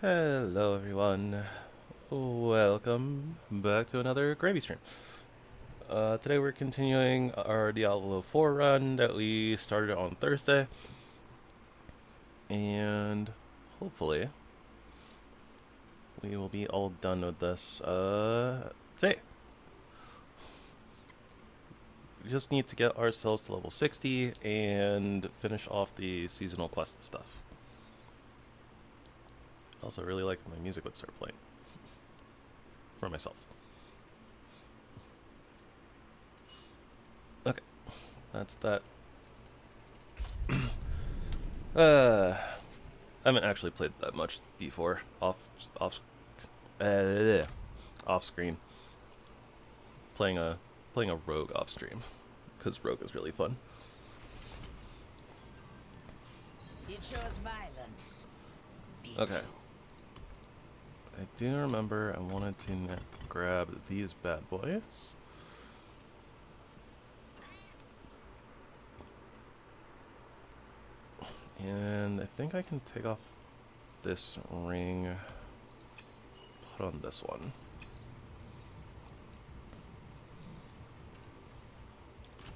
Hello everyone, welcome back to another gravy stream. Today we're continuing our Diablo 4 run that we started on Thursday, and hopefully we will be all done with this today. We just need to get ourselves to level 60 and finish off the seasonal quest stuff. I also really like if my music would start playing for myself. Okay, that's that. I haven't actually played that much D4 uh, off screen. Playing a rogue off stream because rogue is really fun. You chose violence. Me Okay. too. I do remember I wanted to grab these bad boys. And I think I can take off this ring, put on this one.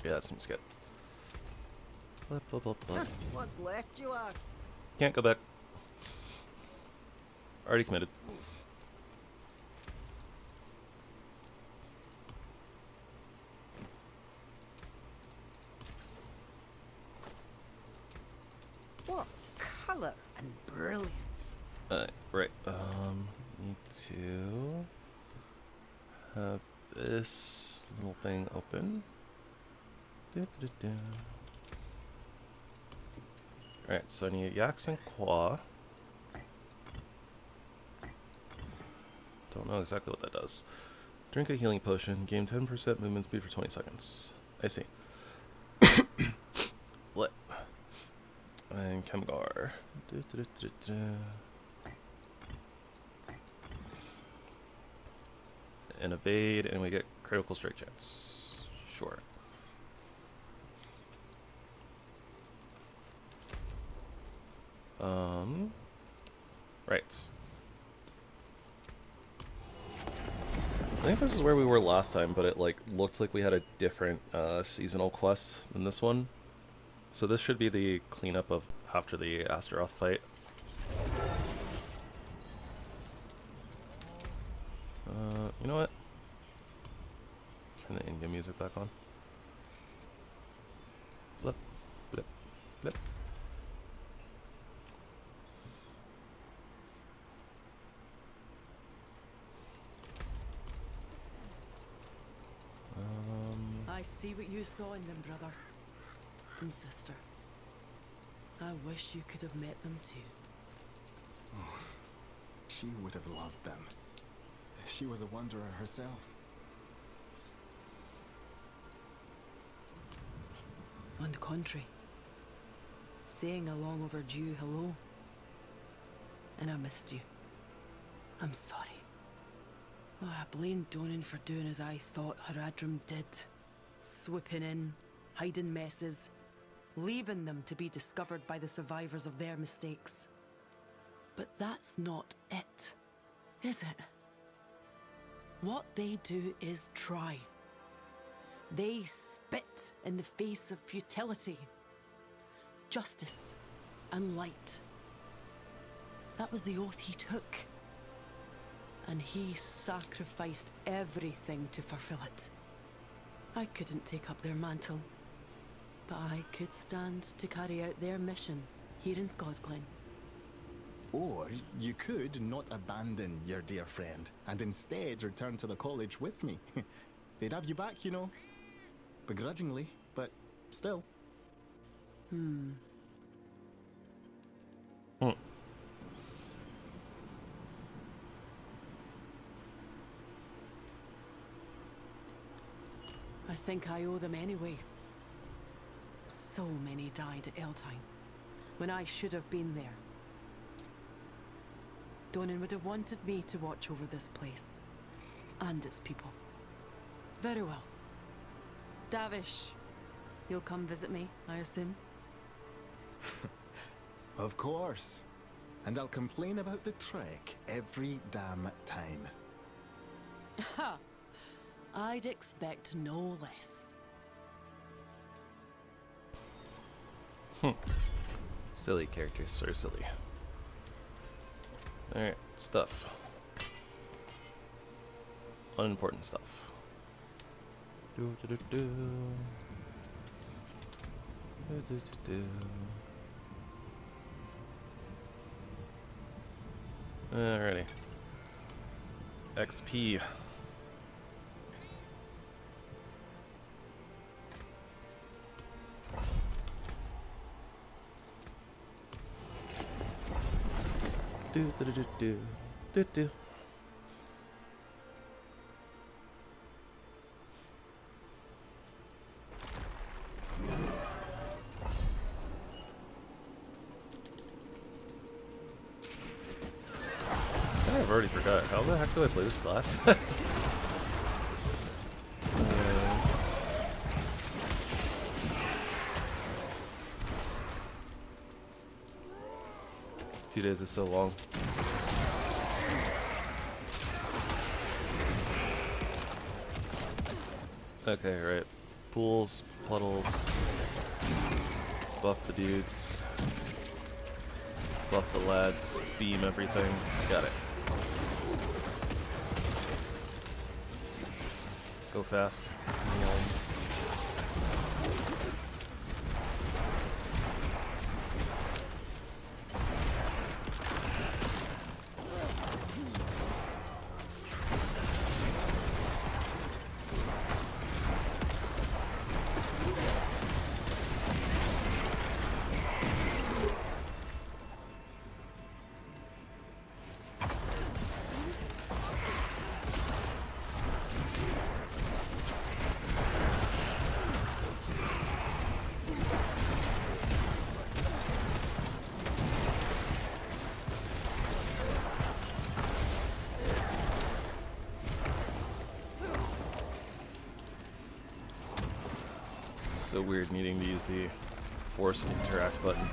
Yeah, that seems good. Blip, blip, blip, blip. What's left, you ask? Can't go back. Already committed. What color and brilliance? Right. Need to have this little thing open. Alright, so I need Yaks and Qua. Don't know exactly what that does. Drink a healing potion, gain 10% movement speed for 20 seconds. I see. Lit. And Chemgar. And evade, and we get critical strike chance. Sure. Right. I think this is where we were last time, but it looked like we had a different seasonal quest than this one. So this should be the cleanup of after the Astaroth fight. You know what? Turn the in-game music back on. Blip, blip, blip. I see what you saw in them, brother and sister. I wish you could have met them too. Oh, she would have loved them. She was a wanderer herself. On the contrary, saying a long overdue hello. And I missed you. I'm sorry. Oh, I blamed Donan for doing as I thought Haradrim did. Swooping in, hiding messes, leaving them to be discovered by the survivors of their mistakes. But that's not it, is it? What they do is try. They spit in the face of futility, justice, and light. That was the oath he took. And he sacrificed everything to fulfill it. I couldn't take up their mantle, but I could stand to carry out their mission here in Scosglen. Or you could not abandon your dear friend and instead return to the college with me. They'd have you back, you know. Begrudgingly, but still. I think I owe them anyway. So many died at Eldheim, when I should have been there. Donan would have wanted me to watch over this place, and its people. Very well. Davish, you'll come visit me, I assume? Of course. And I'll complain about the trek every damn time. Ha! I'd expect no less. Silly characters, so silly. Alright, stuff. Unimportant stuff. Do do do do. Do do do do. Alrighty. XP. Do do do do do do do. I've already forgot. How the heck do I play this class? 2 days is so long. Okay, right. Pools, puddles, buff the dudes, buff the lads, beam everything. Got it. Go fast. So weird needing to use the force interact button.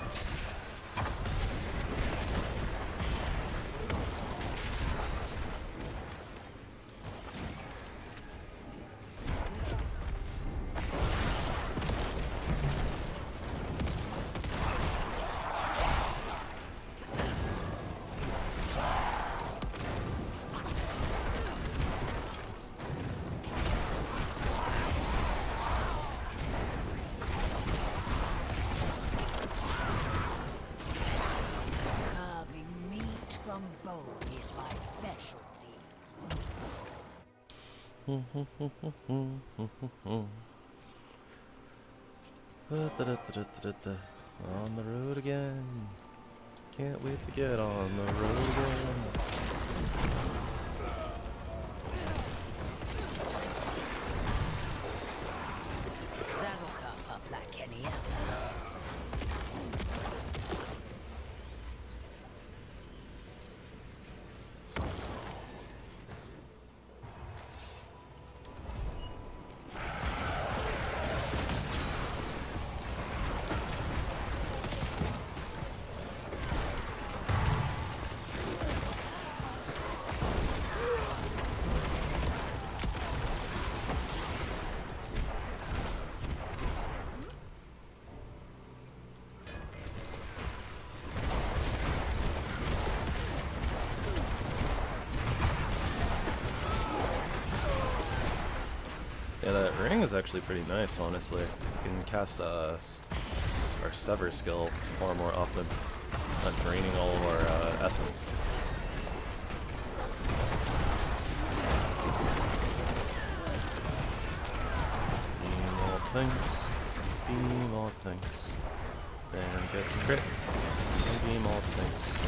On the road again. Can't wait to get on the road again. That'll come up like any other. Yeah, that ring is actually pretty nice, honestly. You can cast our Sever skill far more often, not draining all of our essence. Beam all things, beam all things, and get some crit, and beam all things.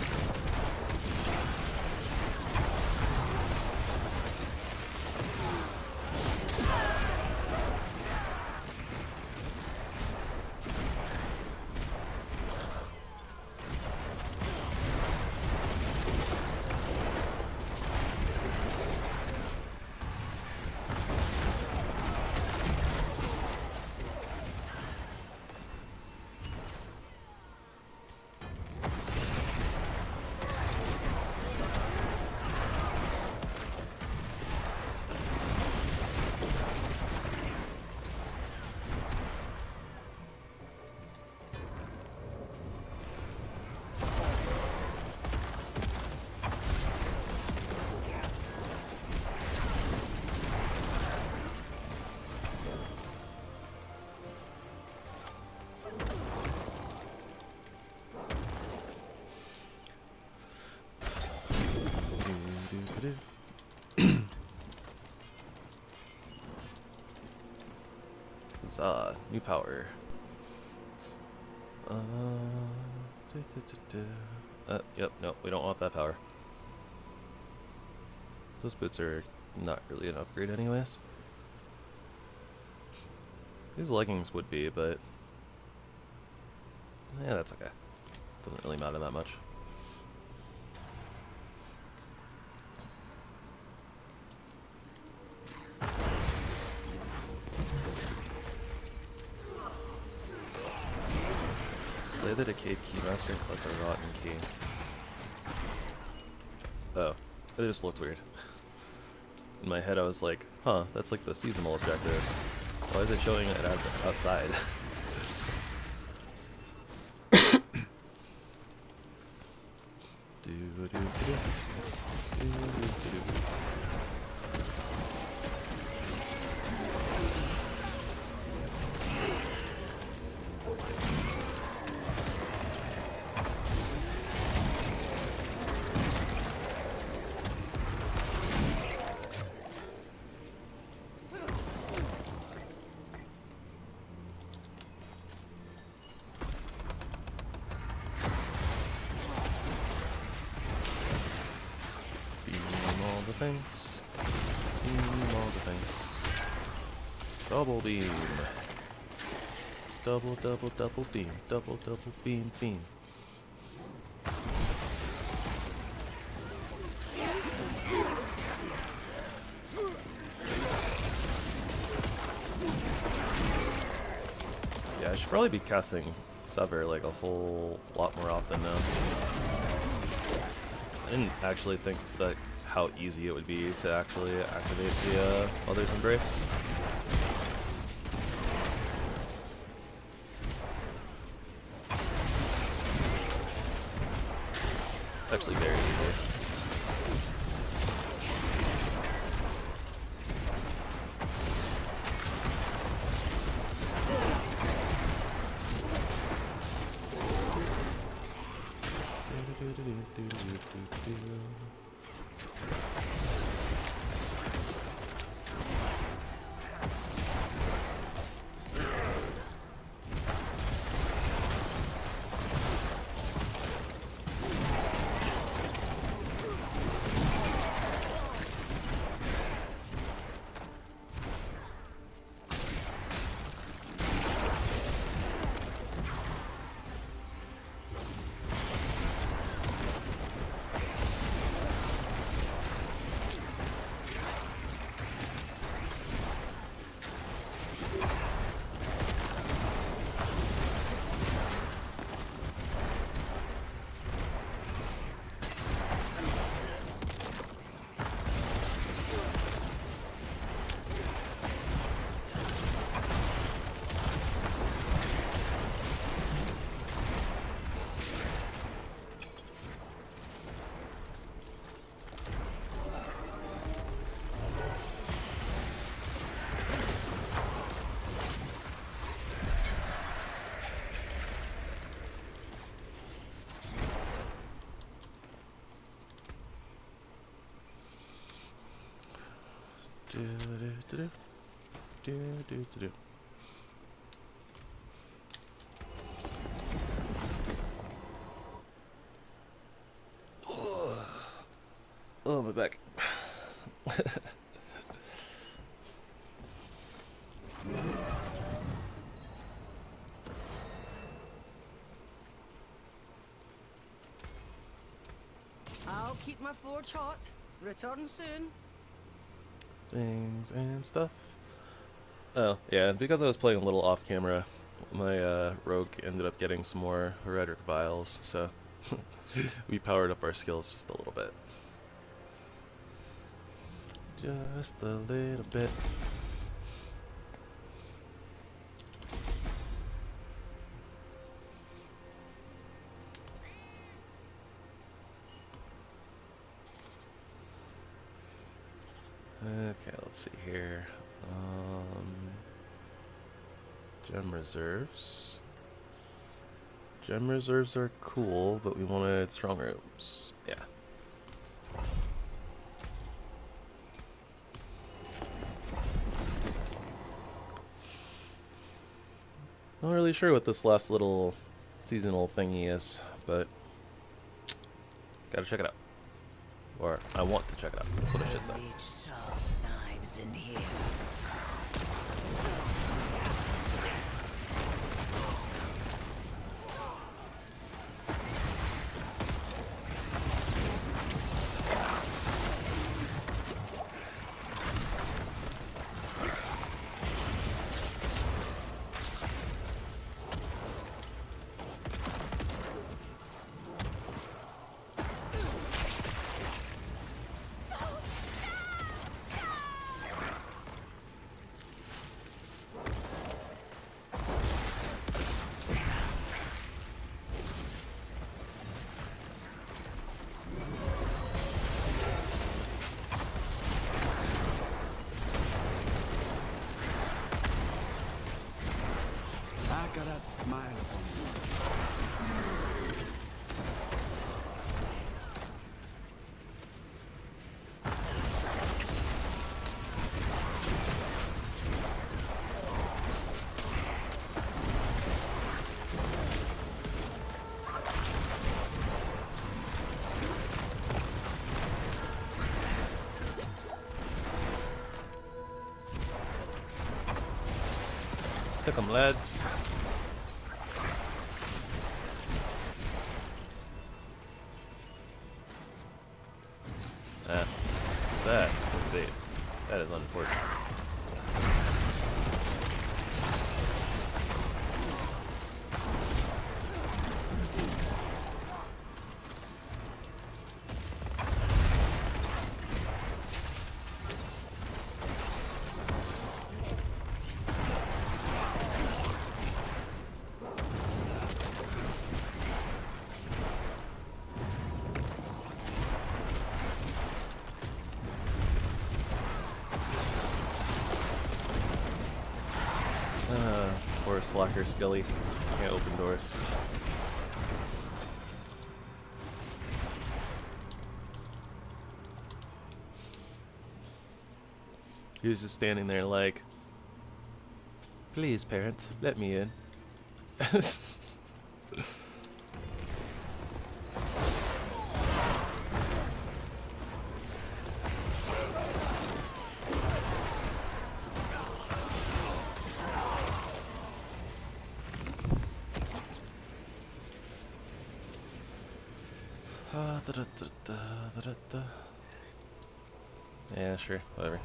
new power. Yep, no, we don't want that power. Those boots are not really an upgrade anyways. These leggings would be, but yeah, that's okay. Doesn't really matter that much. Slay the Decayed Keymaster and collect a Rotten Key. Oh, it just looked weird. In my head I was like, huh, that's like the seasonal objective. Why is it showing it as outside? Defense. Beam all defense. Double beam. Double beam. Double beam beam. Yeah, I should probably be casting Sever like a whole lot more often now. I didn't actually think that how easy it would be to actually activate the Mother's Embrace. It's actually very easy. Oh, my back. I'll keep my forge hot. Return soon. Things and stuff. Oh, yeah, because I was playing a little off camera, my rogue ended up getting some more Rhetoric Vials, so we powered up our skills just a little bit. Just a little bit. Okay, let's see here. Gem reserves. Gem reserves are cool, but we wanted strong rooms. Yeah. Not really sure what this last little seasonal thingy is, but gotta check it out. Or I want to check it out. That's what I should say. Need sharp knives in here. I got that smile upon you. Stick 'em, lads. That indeed. That is unfortunate. Poor slacker Skelly. Can't open doors. He was just standing there like, please, parent, let me in. Yeah, sure, whatever.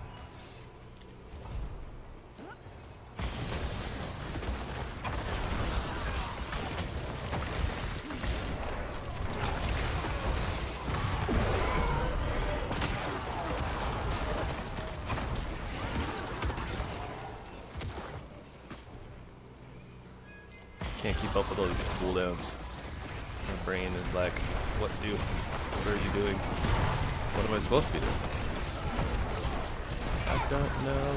Can't keep up with all these cooldowns. My brain is like, what do? What are you doing? What am I supposed to be doing? I don't know.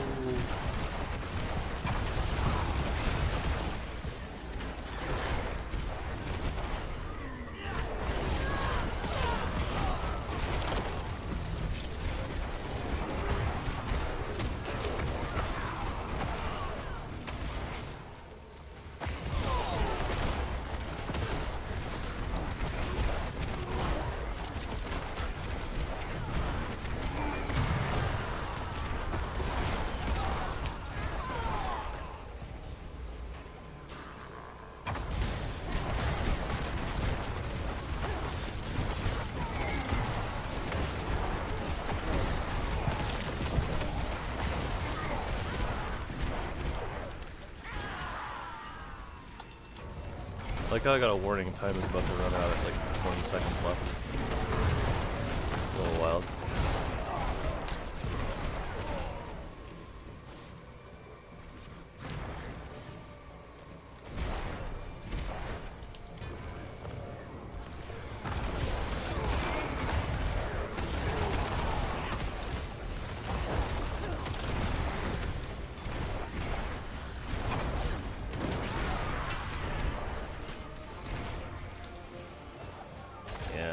Like how I got a warning time is about to run out at like 20 seconds left. It's a little wild.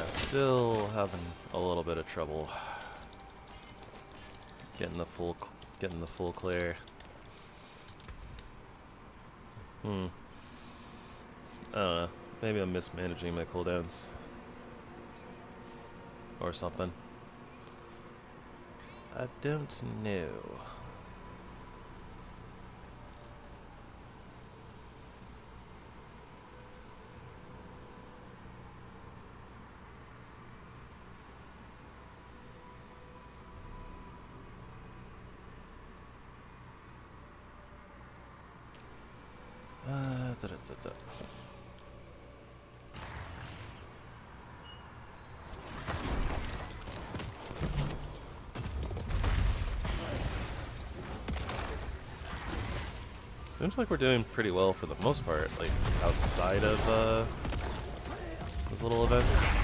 Still having a little bit of trouble getting the full clear. I don't know. Maybe I'm mismanaging my cooldowns. Or something. I don't know. Da, da, da, da. Seems like we're doing pretty well for the most part, like outside of those little events.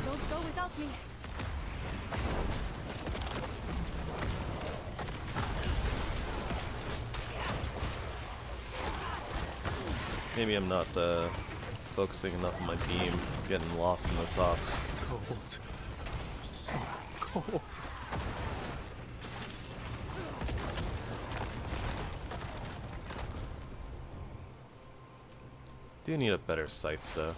Don't go without me. Maybe I'm not focusing enough on my beam, getting lost in the sauce. Cold. So cold. Do need a better scythe though.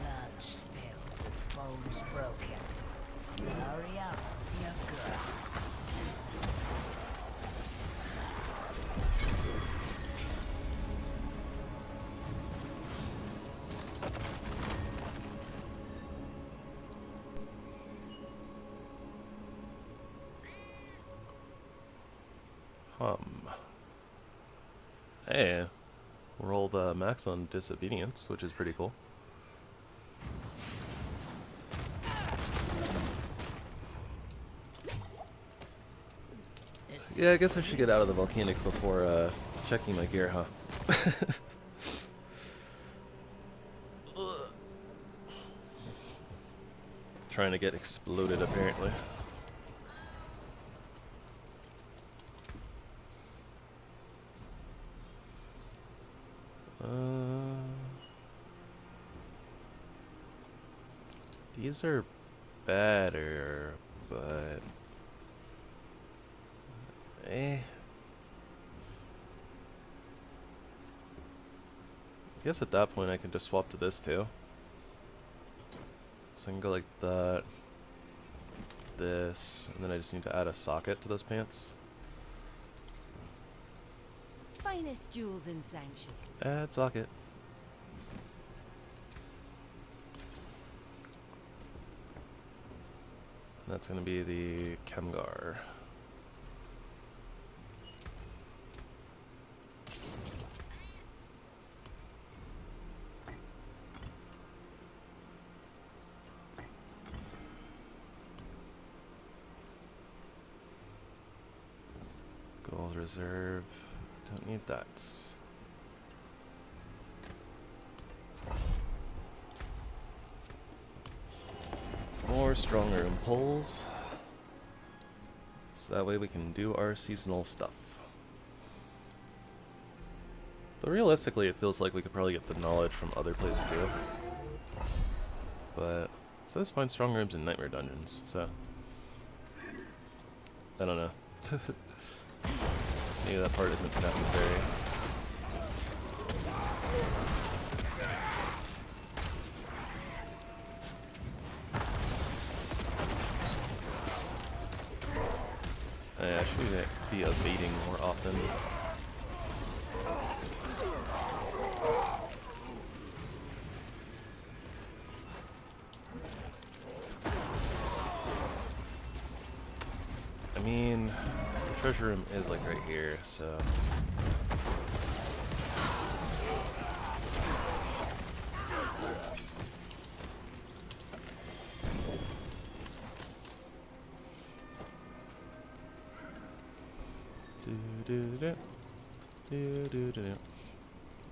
Blood spilled, bones broken. Hurry up, your girl. Hey, rolled max on disobedience, which is pretty cool. Yeah, I guess I should get out of the volcanic before checking my gear, huh? Trying to get exploded, apparently. These are better, but I guess at that point I can just swap to this too. So I can go like that, this, and then I just need to add a socket to those pants. Finest jewels in Sanctuary. Add socket. That's gonna be the Khemgar. Gold reserve. Don't need that. More strong room pulls. So that way we can do our seasonal stuff. Though realistically it feels like we could probably get the knowledge from other places too. But it says find strong rooms in nightmare dungeons, so I don't know. Maybe that part isn't necessary. I should be evading more often. I mean, the treasure room is like right here, so.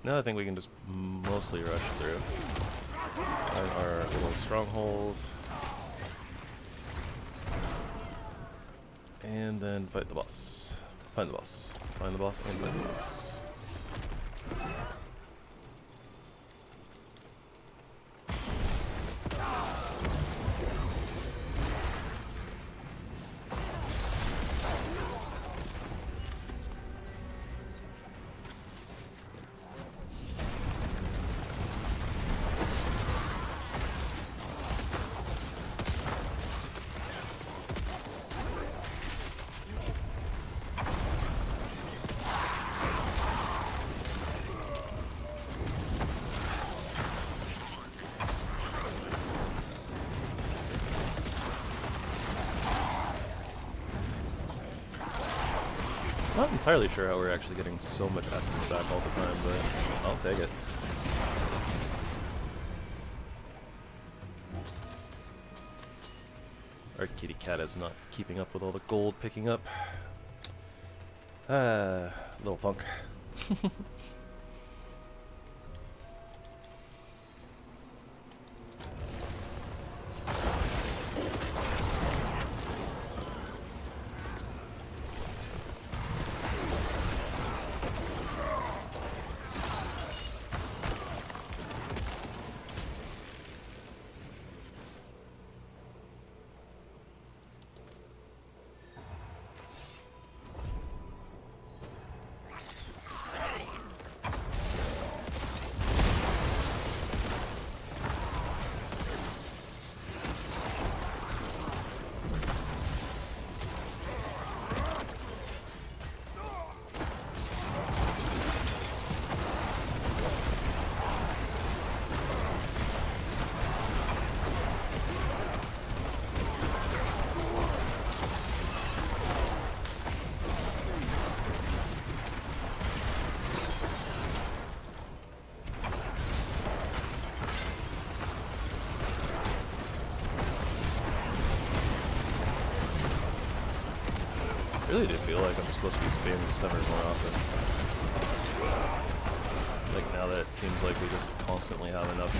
Now I think we can just mostly rush through. Find our little stronghold. And then fight the boss. Find the boss. Find the boss and find the boss. Not entirely sure how we're actually getting so much essence back all the time, but I'll take it. Our kitty cat is not keeping up with all the gold picking up. Ah, little punk. I really do feel like I'm supposed to be spamming Summer more often. Like now that it seems like we just constantly have enough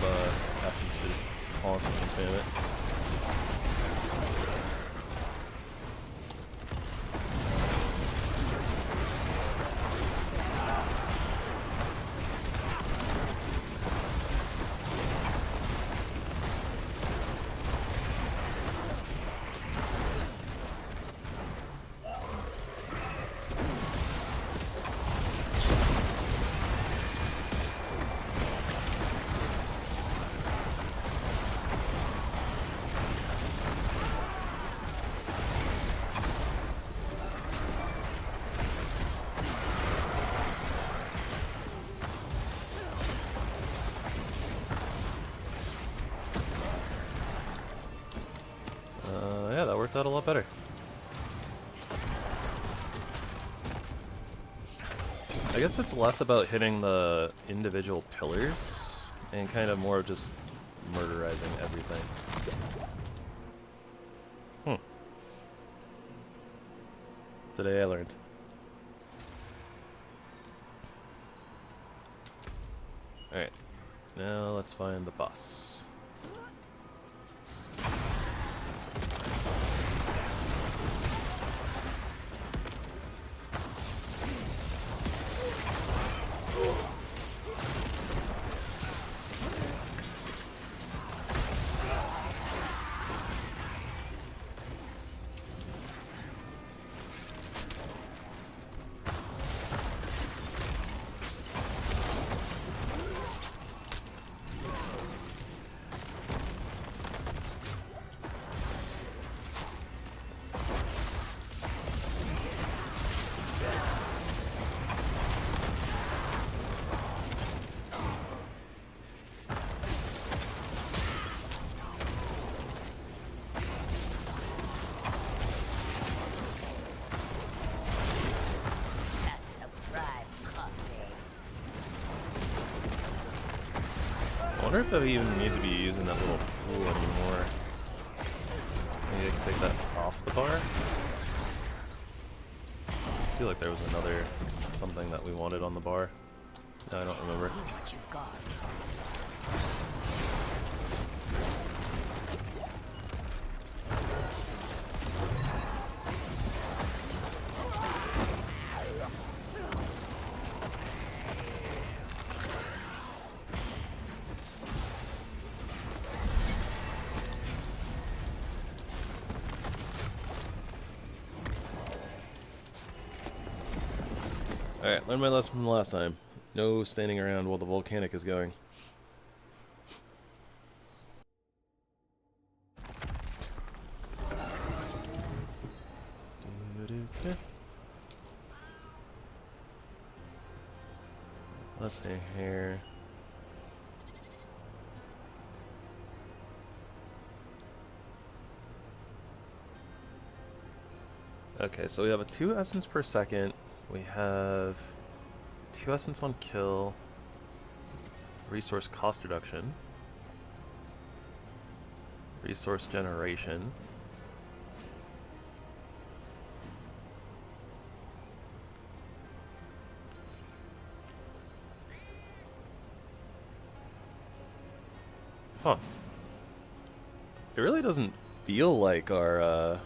essence to just constantly spam it. Yeah, that worked out a lot better. I guess it's less about hitting the individual pillars and kind of more just murderizing everything. Today I learned. Alright, now let's find the boss. wonder if I even need to be using that little pool anymore. Maybe I can take that off the bar? I feel like there was another something that we wanted on the bar. No, I don't remember. See what you've got. Alright, learned my lesson from the last time. No standing around while the volcanic is going. Let's see here. Okay, so we have a 2 essence per second. We have 2 essence on kill, resource cost reduction, resource generation, huh. It really doesn't feel like our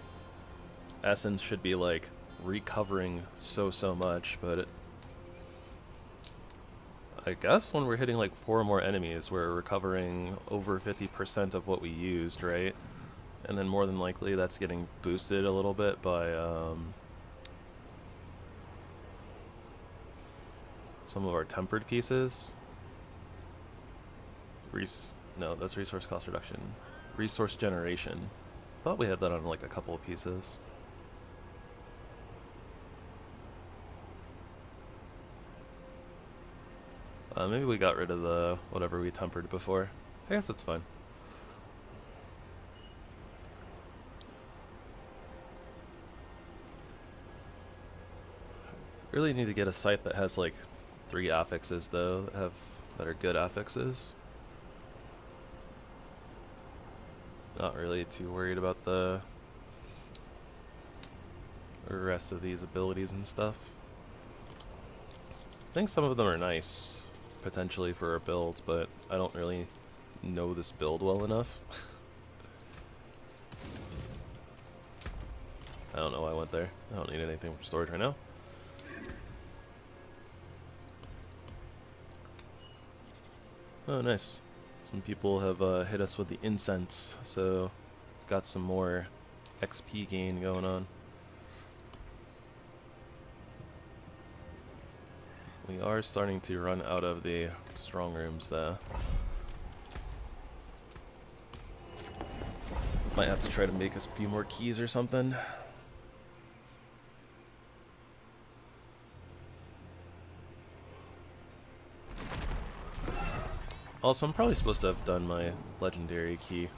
essence should be like recovering so much, but I guess when we're hitting like 4 more enemies, we're recovering over 50% of what we used, right? And then more than likely that's getting boosted a little bit by some of our tempered pieces. No, that's resource cost reduction. Resource generation. Thought we had that on like a couple of pieces. Maybe we got rid of the whatever we tempered before. I guess it's fine. Really need to get a site that has like 3 affixes though, that are good affixes. Not really too worried about the rest of these abilities and stuff. I think some of them are nice, potentially for a build, but I don't really know this build well enough. I don't know why I went there. I don't need anything for storage right now. Oh, nice. Some people have hit us with the incense, so got some more XP gain going on. We are starting to run out of the strong rooms though. Might have to try to make us a few more keys or something. Also, I'm probably supposed to have done my legendary key.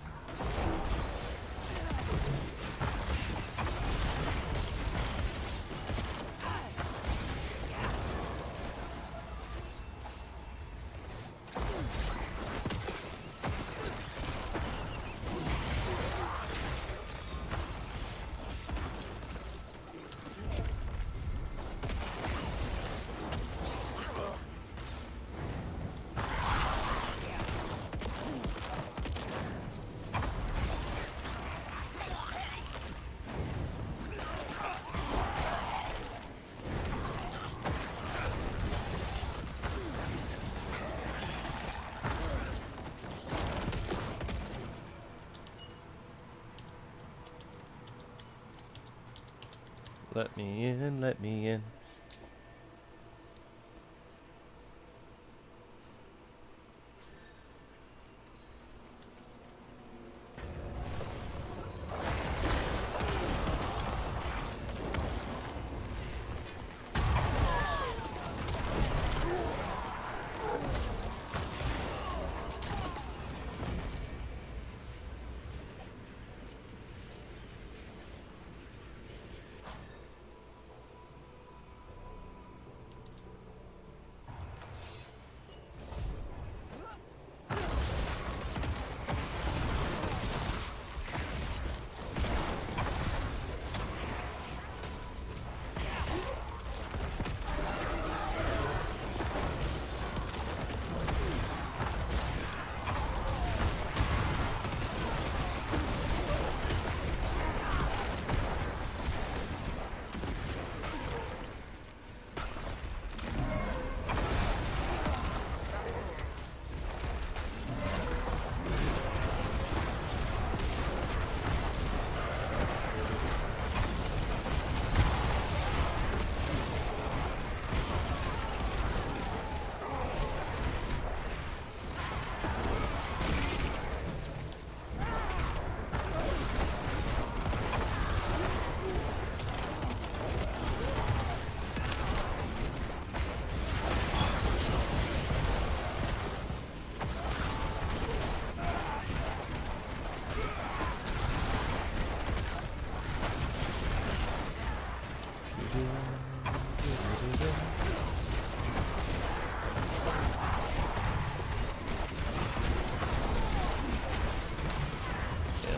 Let me in, let me in.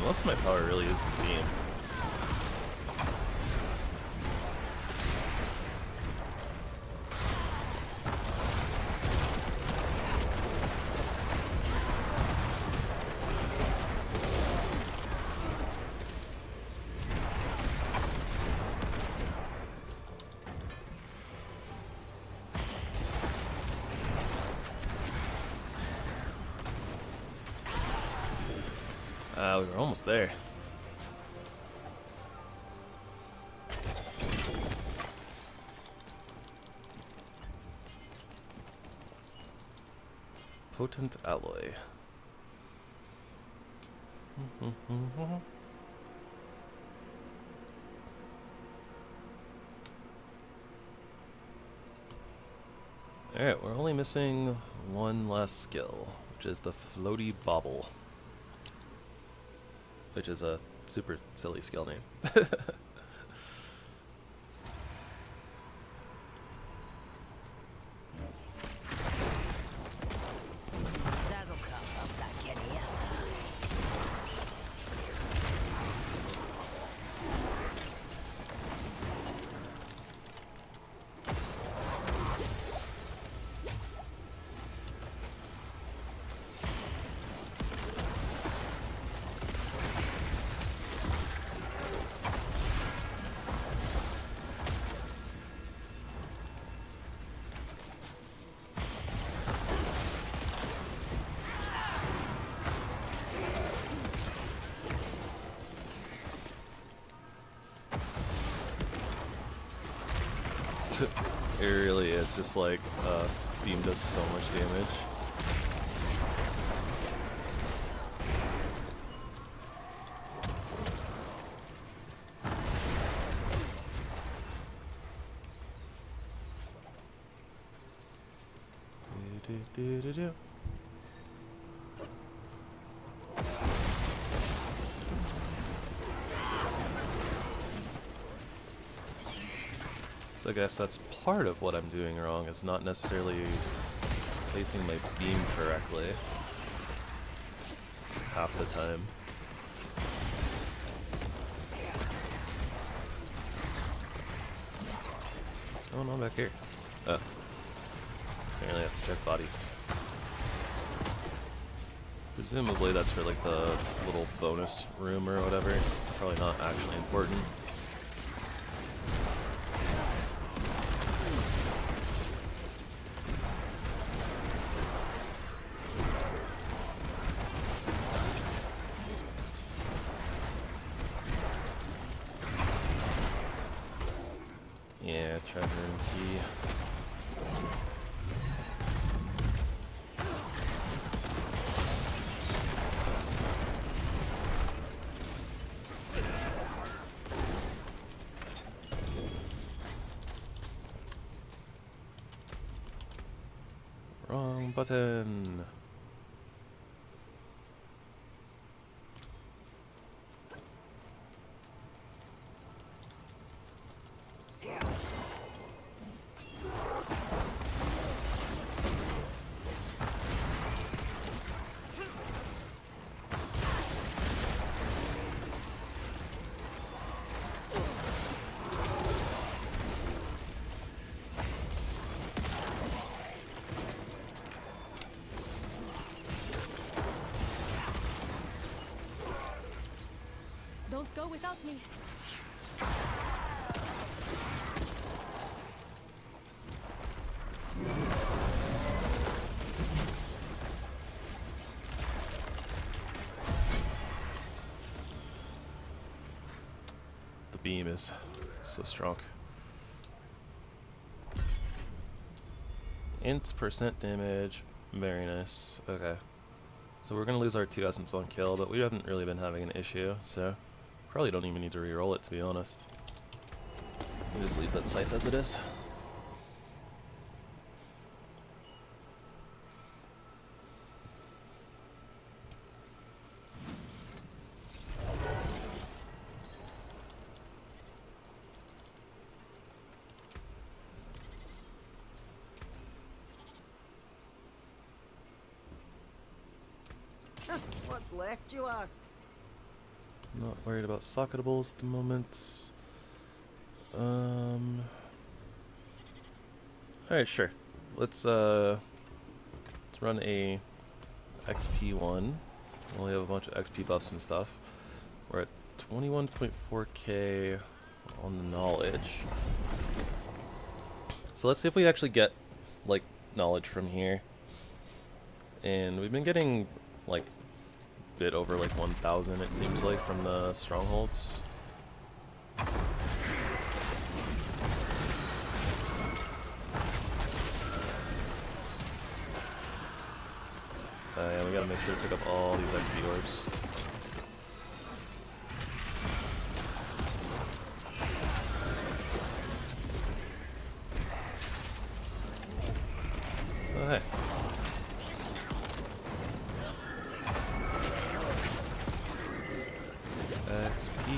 Most of my power really is the beam. We were almost there. Potent alloy. Alright, we're only missing one last skill, which is the floaty bobble. Which is a super silly skill name. That'll come up like any other. It really is just like beam does so much damage. Do. So I guess that's part of what I'm doing wrong, is not necessarily placing my beam correctly half the time. What's going on back here? Oh. Apparently I have to check bodies. Presumably that's for like the little bonus room or whatever. It's probably not actually important. Yeah, treasure and key. Wrong button. Don't go without me. The beam is so strong. Int percent damage, very nice. Okay. So we're gonna lose our 2 essence on kill, but we haven't really been having an issue, so probably don't even need to re-roll it, to be honest. We'll just leave that scythe as it is. What's left, you ask? Not worried about socketables at the moment. Alright, sure. Let's run a XP one. We only have a bunch of XP buffs and stuff. We're at 21.4k on the knowledge. So let's see if we actually get like knowledge from here. And we've been getting like a bit over like 1,000 it seems like from the strongholds. Yeah, we gotta make sure to pick up all these XP orbs. Oh, hey. XP.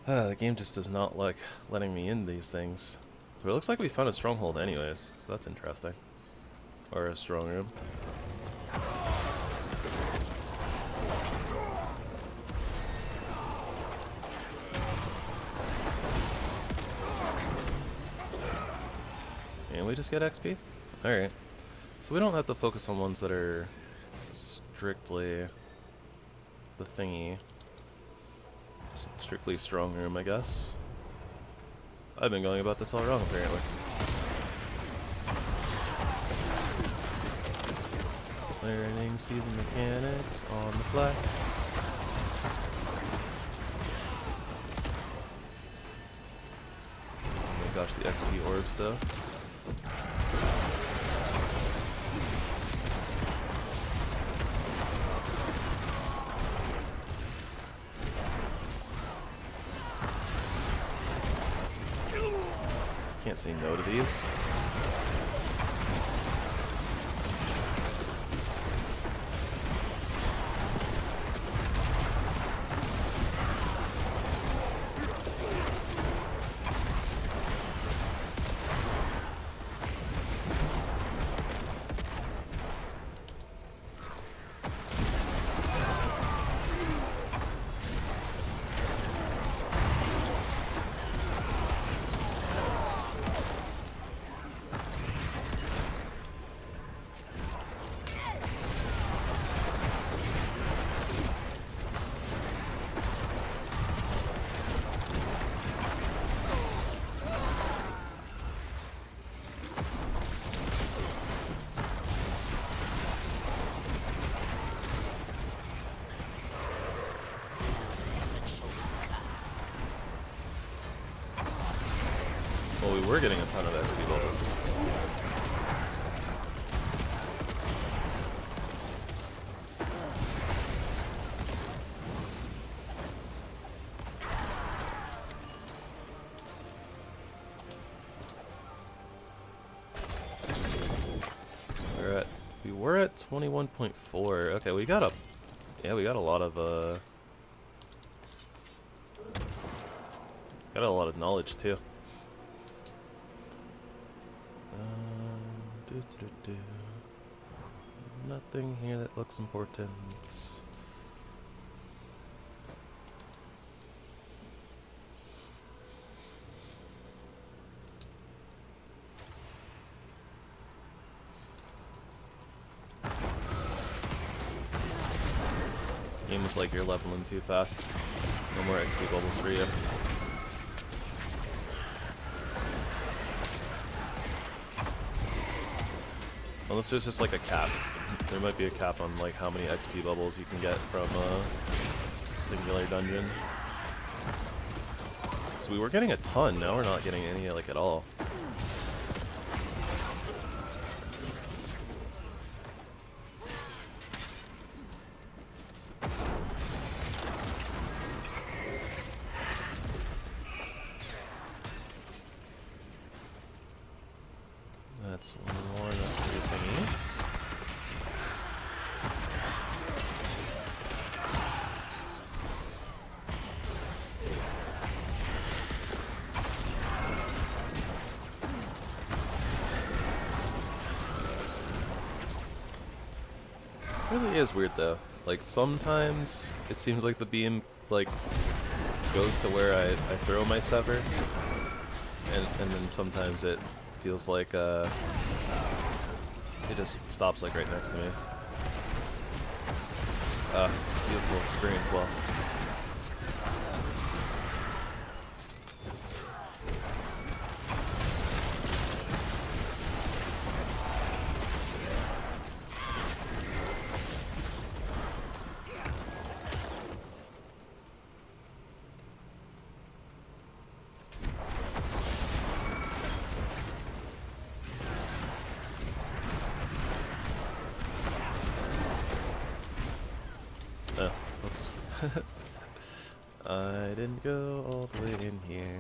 The game just does not like letting me in these things. But it looks like we found a stronghold anyways, so that's interesting. Or a strong room. And we just get XP? Alright. So we don't have to focus on ones that are strictly the thingy. Strictly strong room, I guess. I've been going about this all wrong, apparently. Learning season mechanics on the fly. Oh my gosh, the XP orbs though. Can't say no to these. Well, we were getting a ton of XP levels. We were at 21.4. Okay, we got a lot of got a lot of knowledge too. Nothing here that looks important. Game was like, you're leveling too fast. No more XP bubbles for you. Unless there's just like a cap. There might be a cap on like how many XP bubbles you can get from a singular dungeon. So we were getting a ton, now we're not getting any like at all. That's one more of the thingies. really is weird though. Like sometimes it seems like the beam like goes to where I throw my sever, and then sometimes it feels like it just stops like right next to me. Beautiful experience. Well. Oh, oops. I didn't go all the way in here.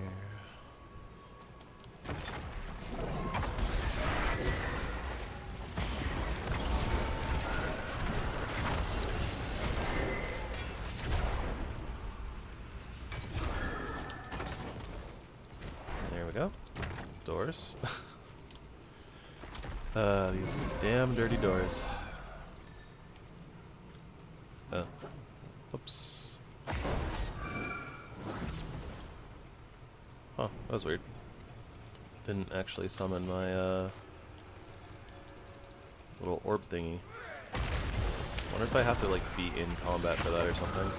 There we go. Doors. These damn dirty doors. Oh. Oops. Huh, that was weird. Didn't actually summon my, little orb thingy. Wonder if I have to, like, be in combat for that or something.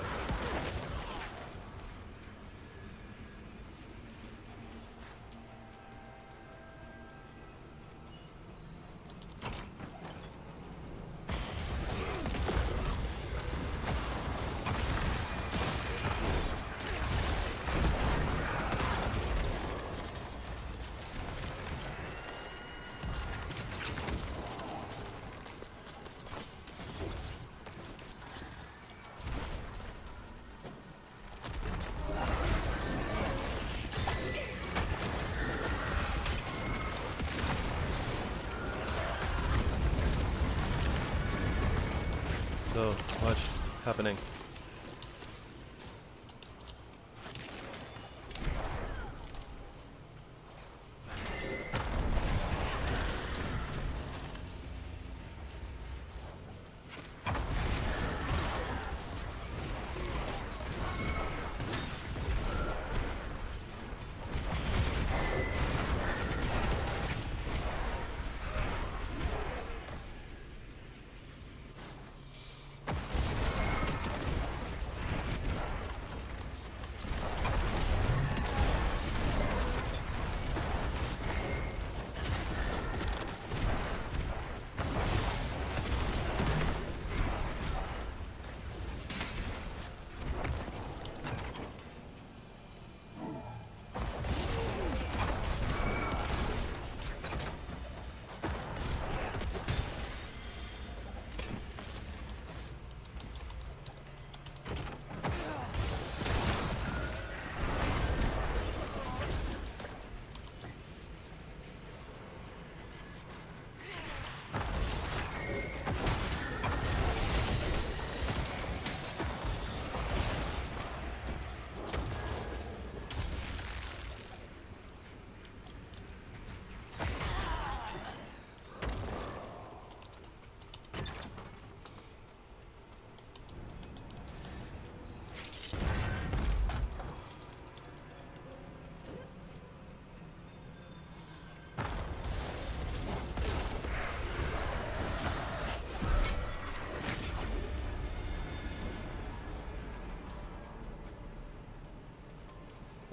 So much happening.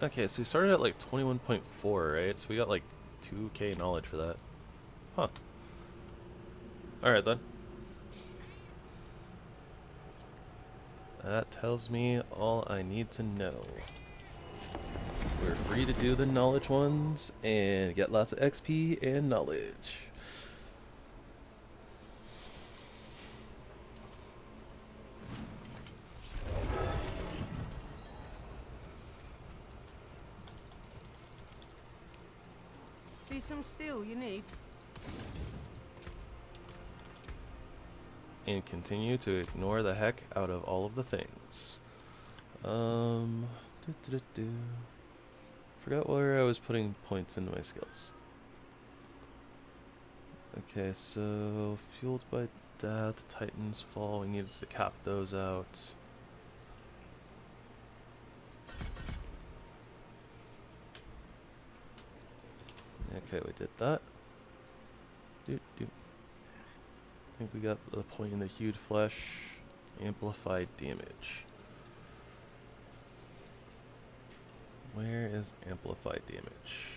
Okay, so we started at like 21.4, right? So we got like 2k knowledge for that. Huh. Alright then. That tells me all I need to know. We're free to do the knowledge ones and get lots of XP and knowledge. See some steel you need? And continue to ignore the heck out of all of the things. Forgot where I was putting points into my skills. Okay, so fueled by Death, Titans Fall. We needed to cap those out. Okay, we did that. I think we got the point in the hued flesh. Amplified damage. Where is amplified damage?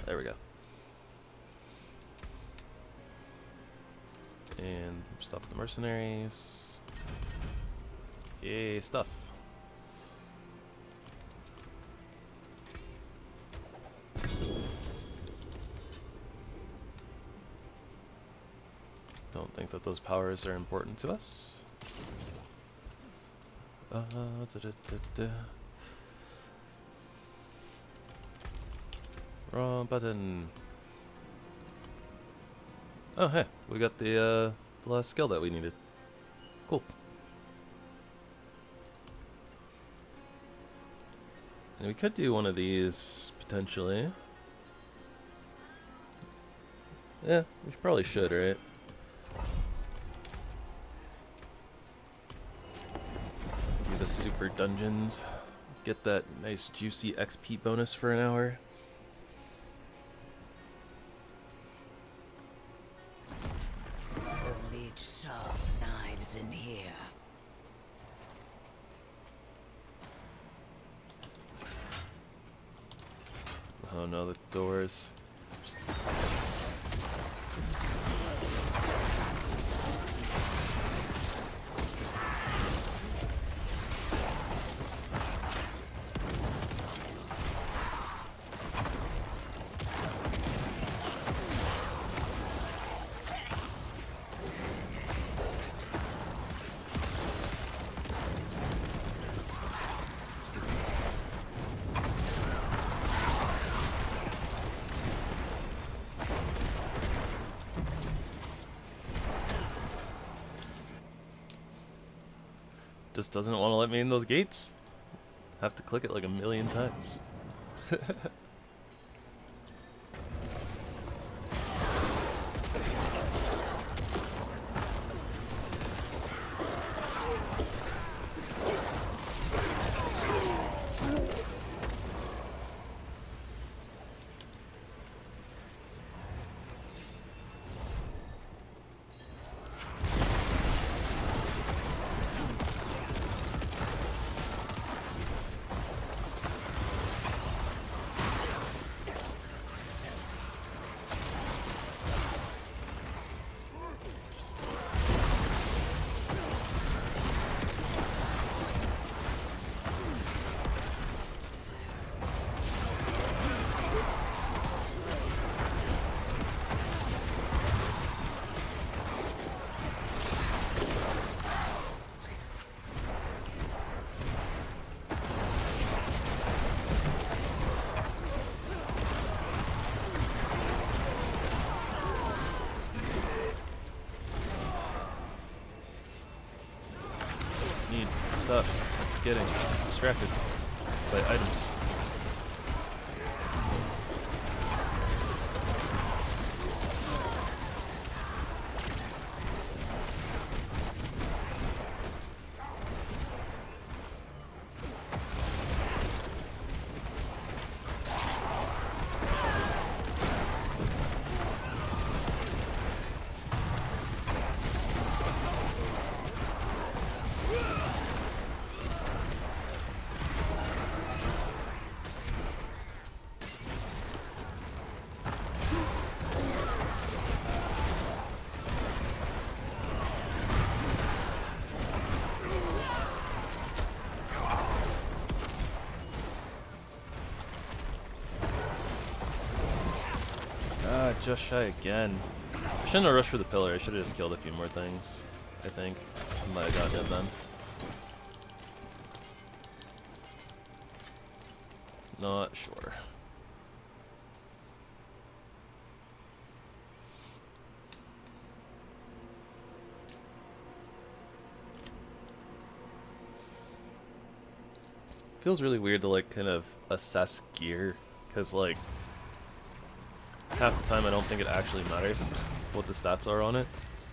There we go. And stop the mercenaries. Yay, stuff. Don't think that those powers are important to us. Wrong button. Oh, hey, we got the last skill that we needed. Cool. And we could do one of these, potentially. Yeah, we probably should, right? Do the super dungeons. Get that nice juicy XP bonus for an hour. Only sharp knives in here. Oh no, the doors. Just doesn't want to let me in those gates. Have to click it like a million times. Stop getting distracted by items. Just shy again. I shouldn't have rushed for the pillar. I should have just killed a few more things. I think. I might have got hit then. Not sure. Feels really weird to like kind of assess gear, because like half the time I don't think it actually matters what the stats are on it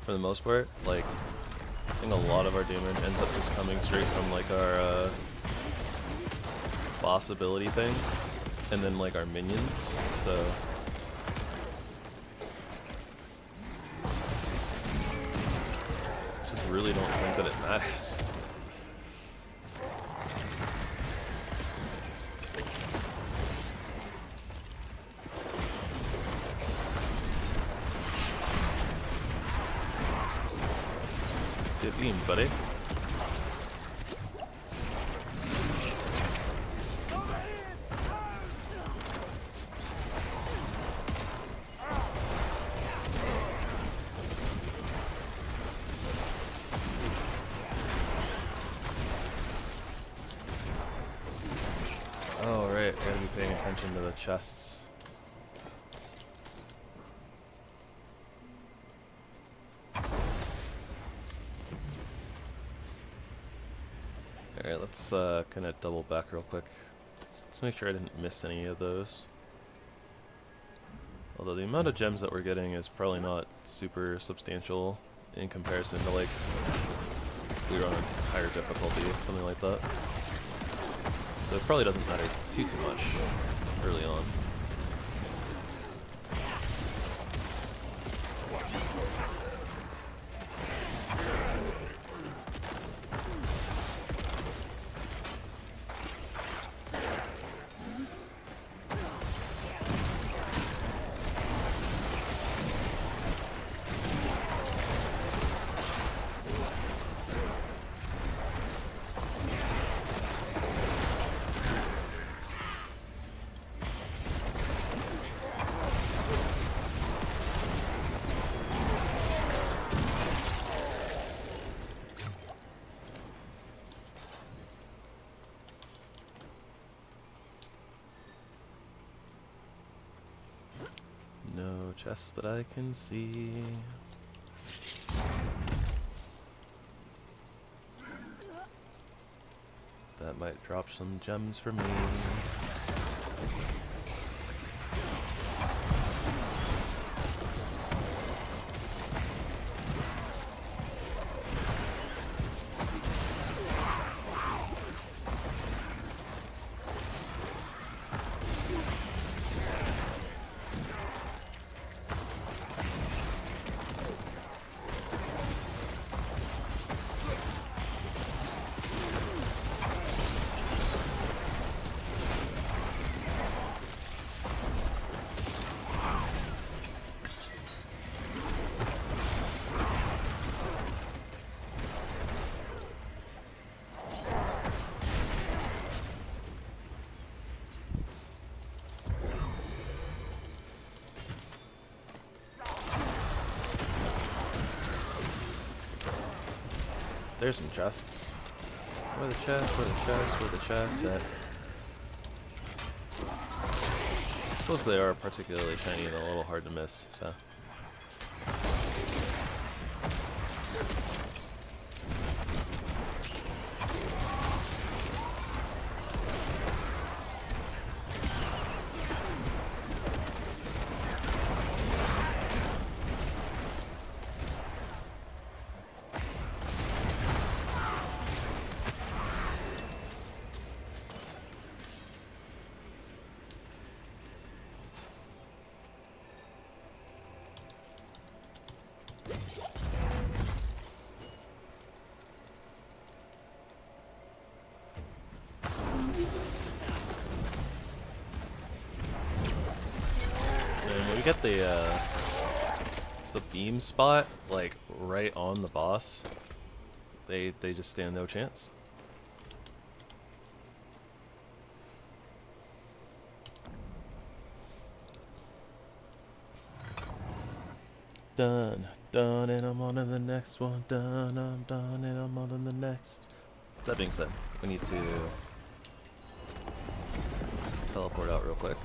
for the most part. Like I think a lot of our damage ends up just coming straight from like our boss ability thing and then like our minions, so just really don't think that it matters. Good beam, buddy. Oh right, I gotta be paying attention to the chests. Alright, let's kind of double back real quick. Let's make sure I didn't miss any of those. Although the amount of gems that we're getting is probably not super substantial in comparison to like if we were on a higher difficulty, something like that. So it probably doesn't matter too much early on. No chests that I can see. That might drop some gems for me. There's some chests. Where the chests? Where the chests? Where the chests at? I suppose they are particularly shiny and a little hard to miss, so. Get the beam spot like right on the boss, they just stand no chance. Done, and I'm on to the next one. Done, I'm done, and I'm on to the next. That being said, we need to teleport out real quick.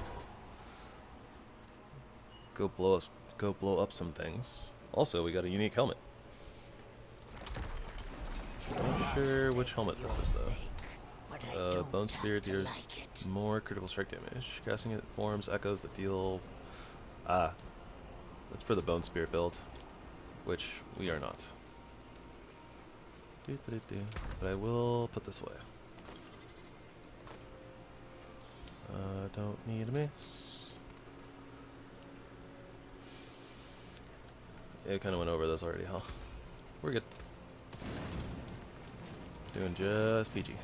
Go blow up some things. Also, we got a unique helmet. Not sure which helmet this is though. But Bone Spear deals more critical strike damage. Casting it forms echoes that deal... Ah, that's for the Bone Spear build, which we are not. But I will put this away. Don't need a mace. Yeah, I kind of went over this already, huh? We're good. Doing just PG.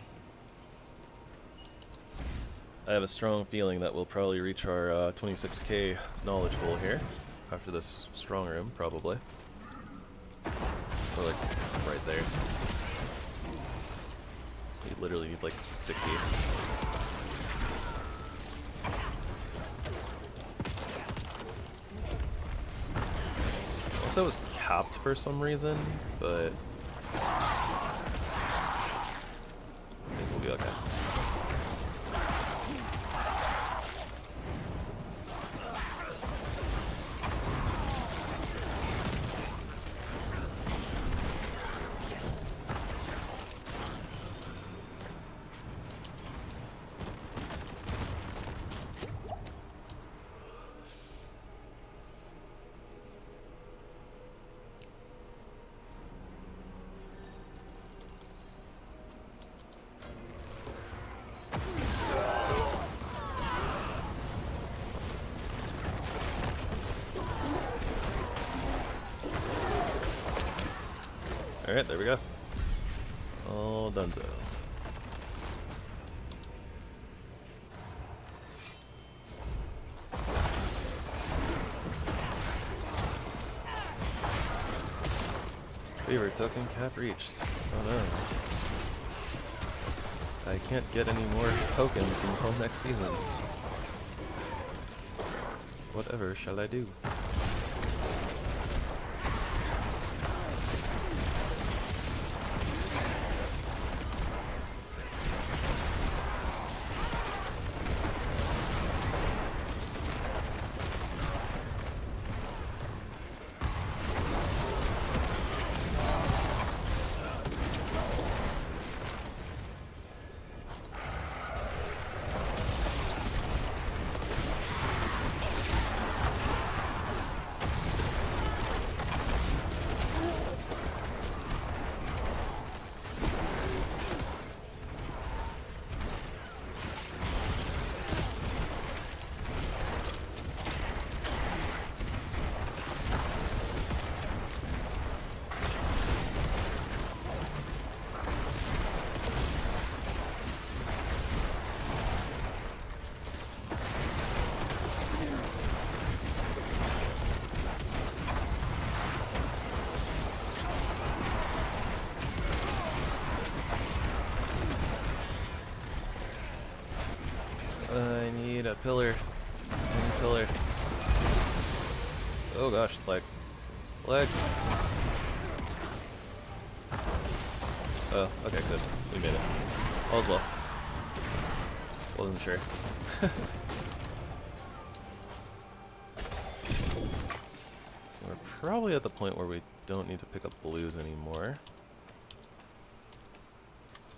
I have a strong feeling that we'll probably reach our 26k knowledge goal here after this strong room, probably. Or like right there. You literally need like 60. Also, it was capped for some reason, but I think we'll be okay. Alright, there we go. All donezo. Favorite token cap reached. Oh no. I can't get any more tokens until next season. Whatever shall I do? I need a pillar. I need a pillar. Oh gosh, leg. Leg! Oh, okay, good. We made it. All's well. Wasn't sure. We're probably at the point where we don't need to pick up blues anymore.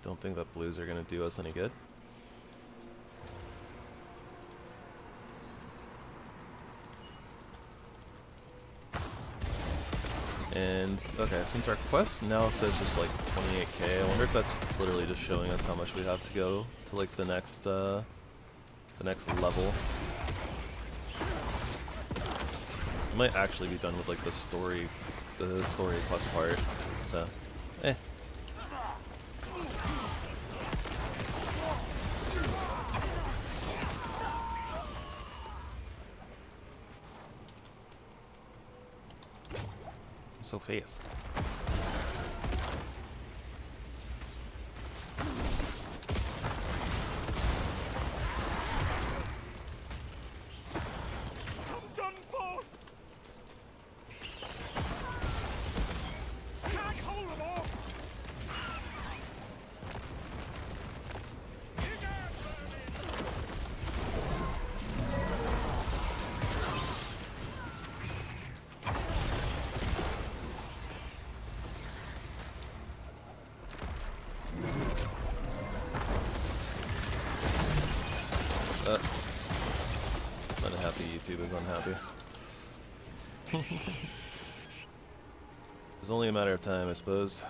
Don't think that blues are gonna do us any good. And, okay, since our quest now says just like 28k, I wonder if that's literally just showing us how much we have to go to like the next level. We might actually be done with like the story quest part, so, eh. So fast. YouTube is unhappy. It's only a matter of time, I suppose.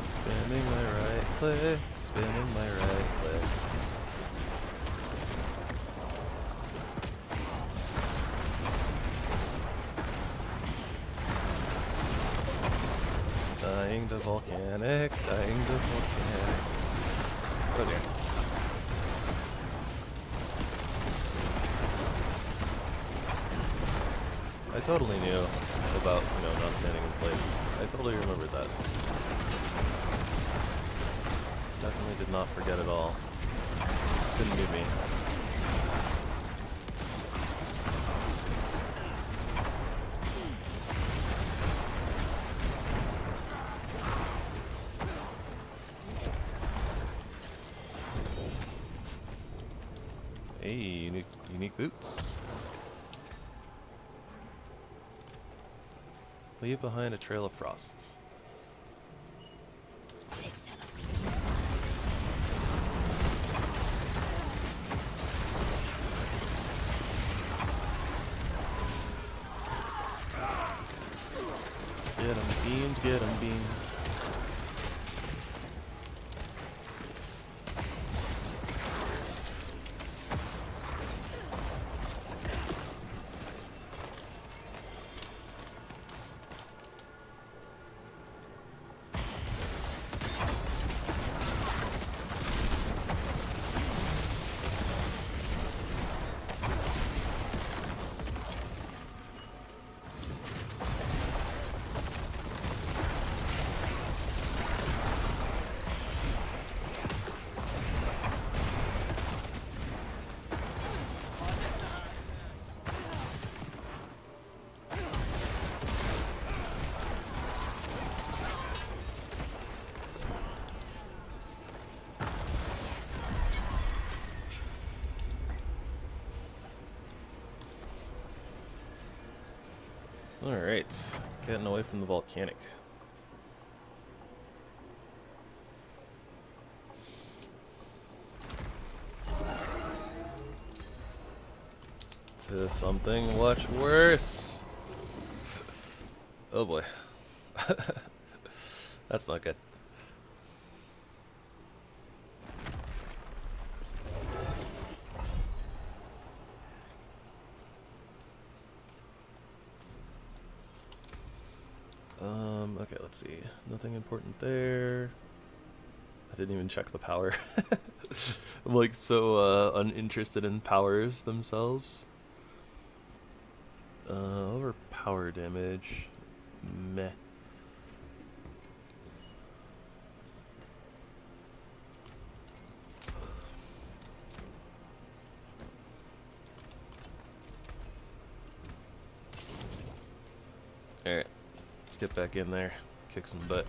Spinning my right click, spinning my right click. Dying to volcanic, dying to volcanic. Oh dear. I totally knew about, not standing in place. I totally remembered that. Definitely did not forget at all. Didn't move me. Hey, unique boots. Leave behind a trail of frosts. Get 'em beamed, get 'em beamed. Alright, getting away from the volcanic. To something much worse! Oh boy. That's not good. Okay, let's see. Nothing important there. I didn't even check the power. I'm like so uninterested in powers themselves. Over power damage. Meh. Alright. Let's get back in there, kick some butt.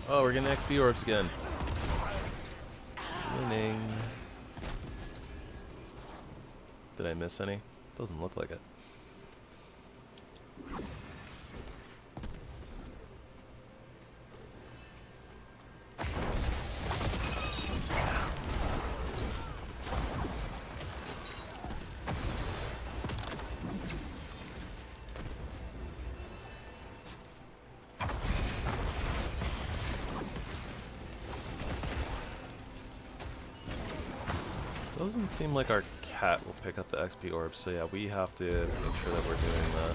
Oh, we're getting XP orbs again. Winning. Did I miss any? Doesn't look like it. Doesn't seem like our cat will pick up the XP orbs, so yeah, we have to make sure that we're doing that.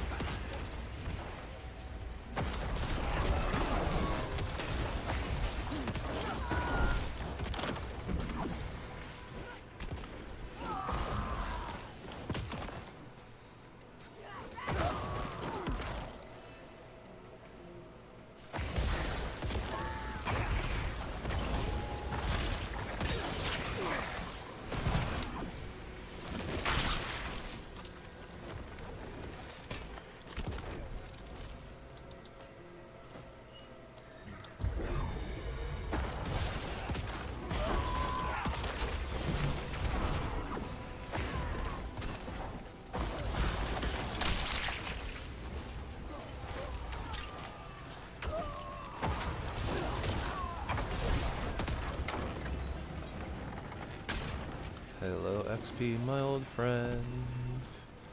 Hello XP, my old friend.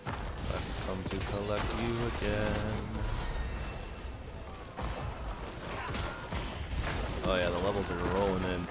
I've come to collect you again. Oh yeah, the levels are rolling in.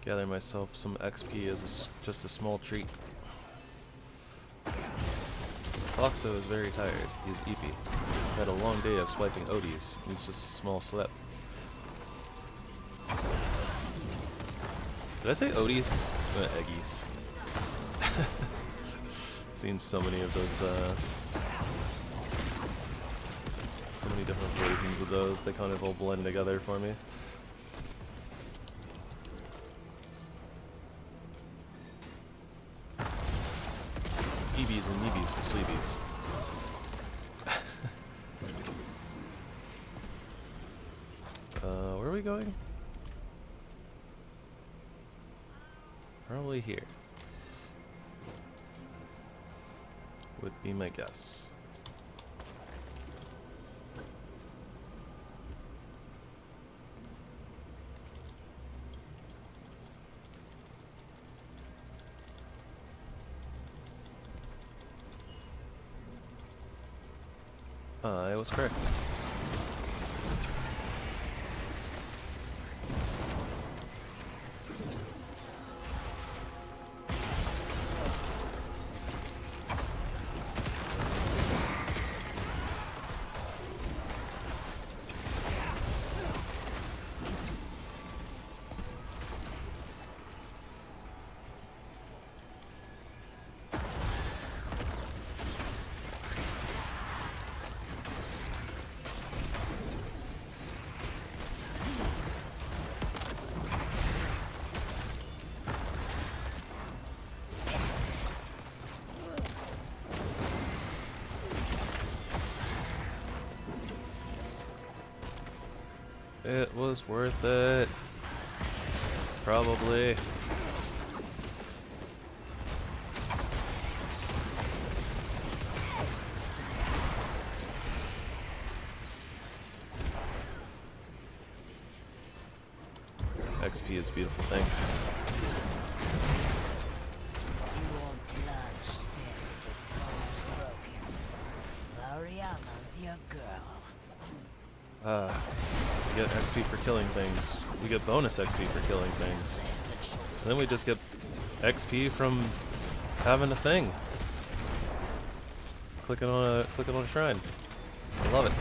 Gather myself some XP as just a small treat. Foxo is very tired. He's eepy. Had a long day of swiping Odies. He's just a small slip. Did I say Odies? Eggies. Seen so many of those, so many different versions of those. They kind of all blend together for me. EBs and meebies to sleebies. Where are we going? Probably here. Would be my guess. I was correct. It was worth it. Probably. XP is a beautiful thing. You won't plunge steady with bones broken. Ariana's your girl. We get XP for killing things. We get bonus XP for killing things. And then we just get XP from having a thing. Clicking on a shrine. I love it.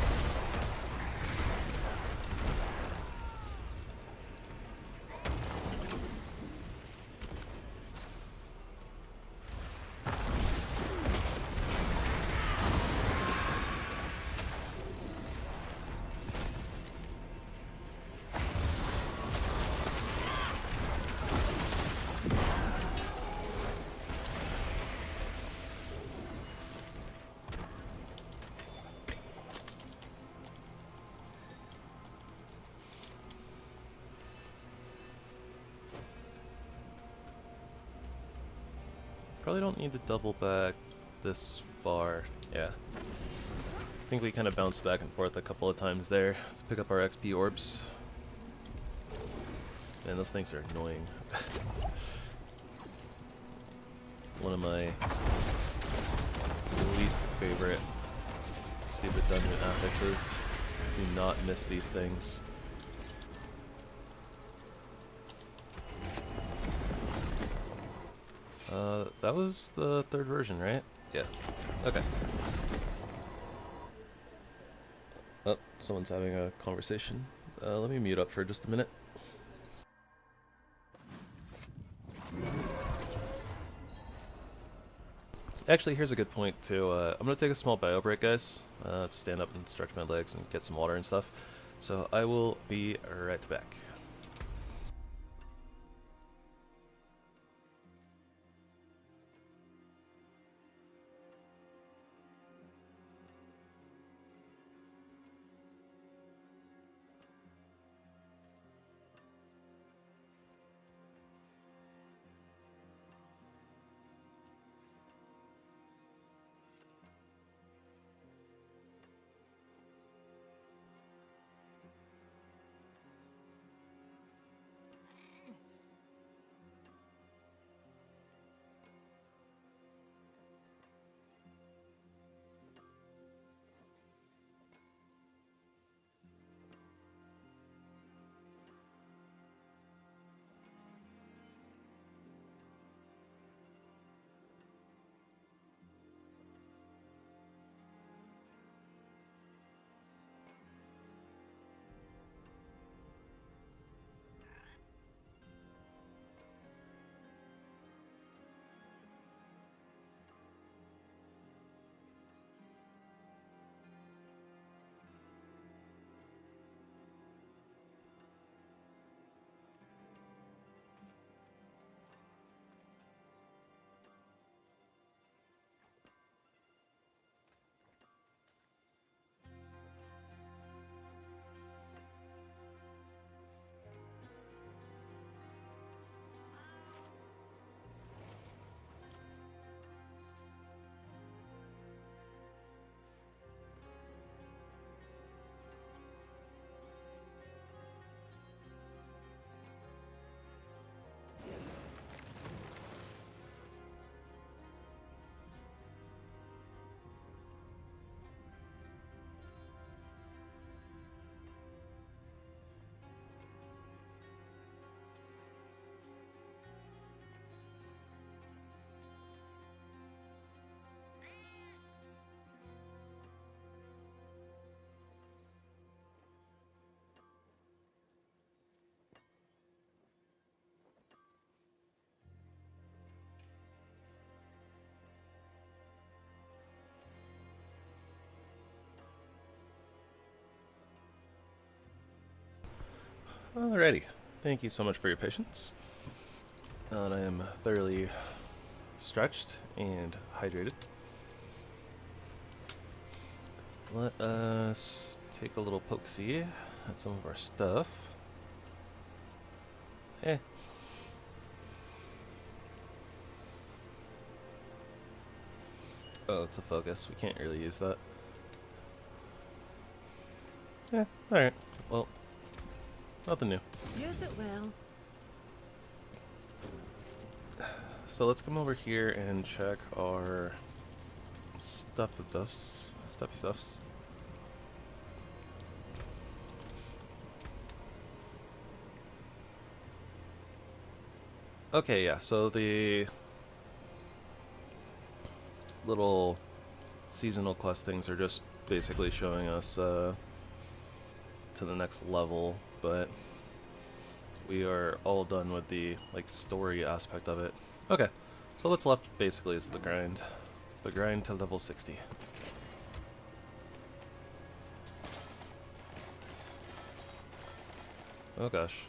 probably don't need to double back this far. Yeah. I think we kind of bounced back and forth a couple of times there to pick up our XP orbs. Man, those things are annoying. One of my least favorite stupid dungeon affixes. Do not miss these things. That was the third version, right? Yeah. Okay. Oh, someone's having a conversation. Let me mute up for just a minute. Actually, here's a good point too. I'm gonna take a small bio break, guys. To stand up and stretch my legs and get some water and stuff. So I will be right back. Alrighty, thank you so much for your patience. Now that I am thoroughly stretched and hydrated, let us take a little poke-see at some of our stuff. Eh. Oh, it's a focus. We can't really use that. Yeah, alright. Well, nothing new. Use it well. So let's come over here and check our stuffy stuffs. Okay, yeah, so the little seasonal quest things are just basically showing us to the next level, but we are all done with the story aspect of it. Okay, so what's left basically is the grind. The grind to level 60. Oh gosh.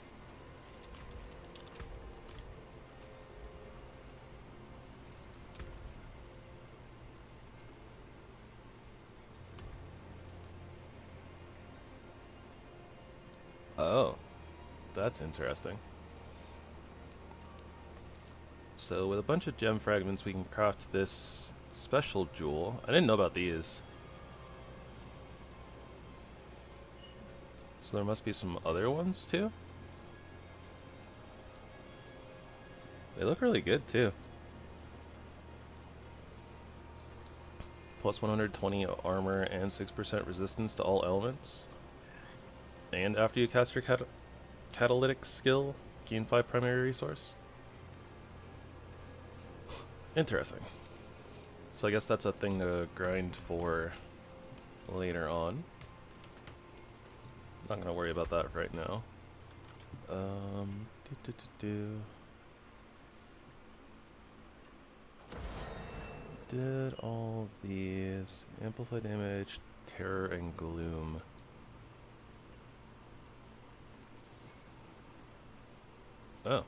Oh, that's interesting. So with a bunch of gem fragments we can craft this special jewel. I didn't know about these. So there must be some other ones too? They look really good too. Plus 120 armor and 6% resistance to all elements. And after you cast your catalytic skill, gain 5 primary resource. Interesting. So I guess that's a thing to grind for later on. Not gonna worry about that right now. Did all these amplify damage, terror, and gloom. Oh.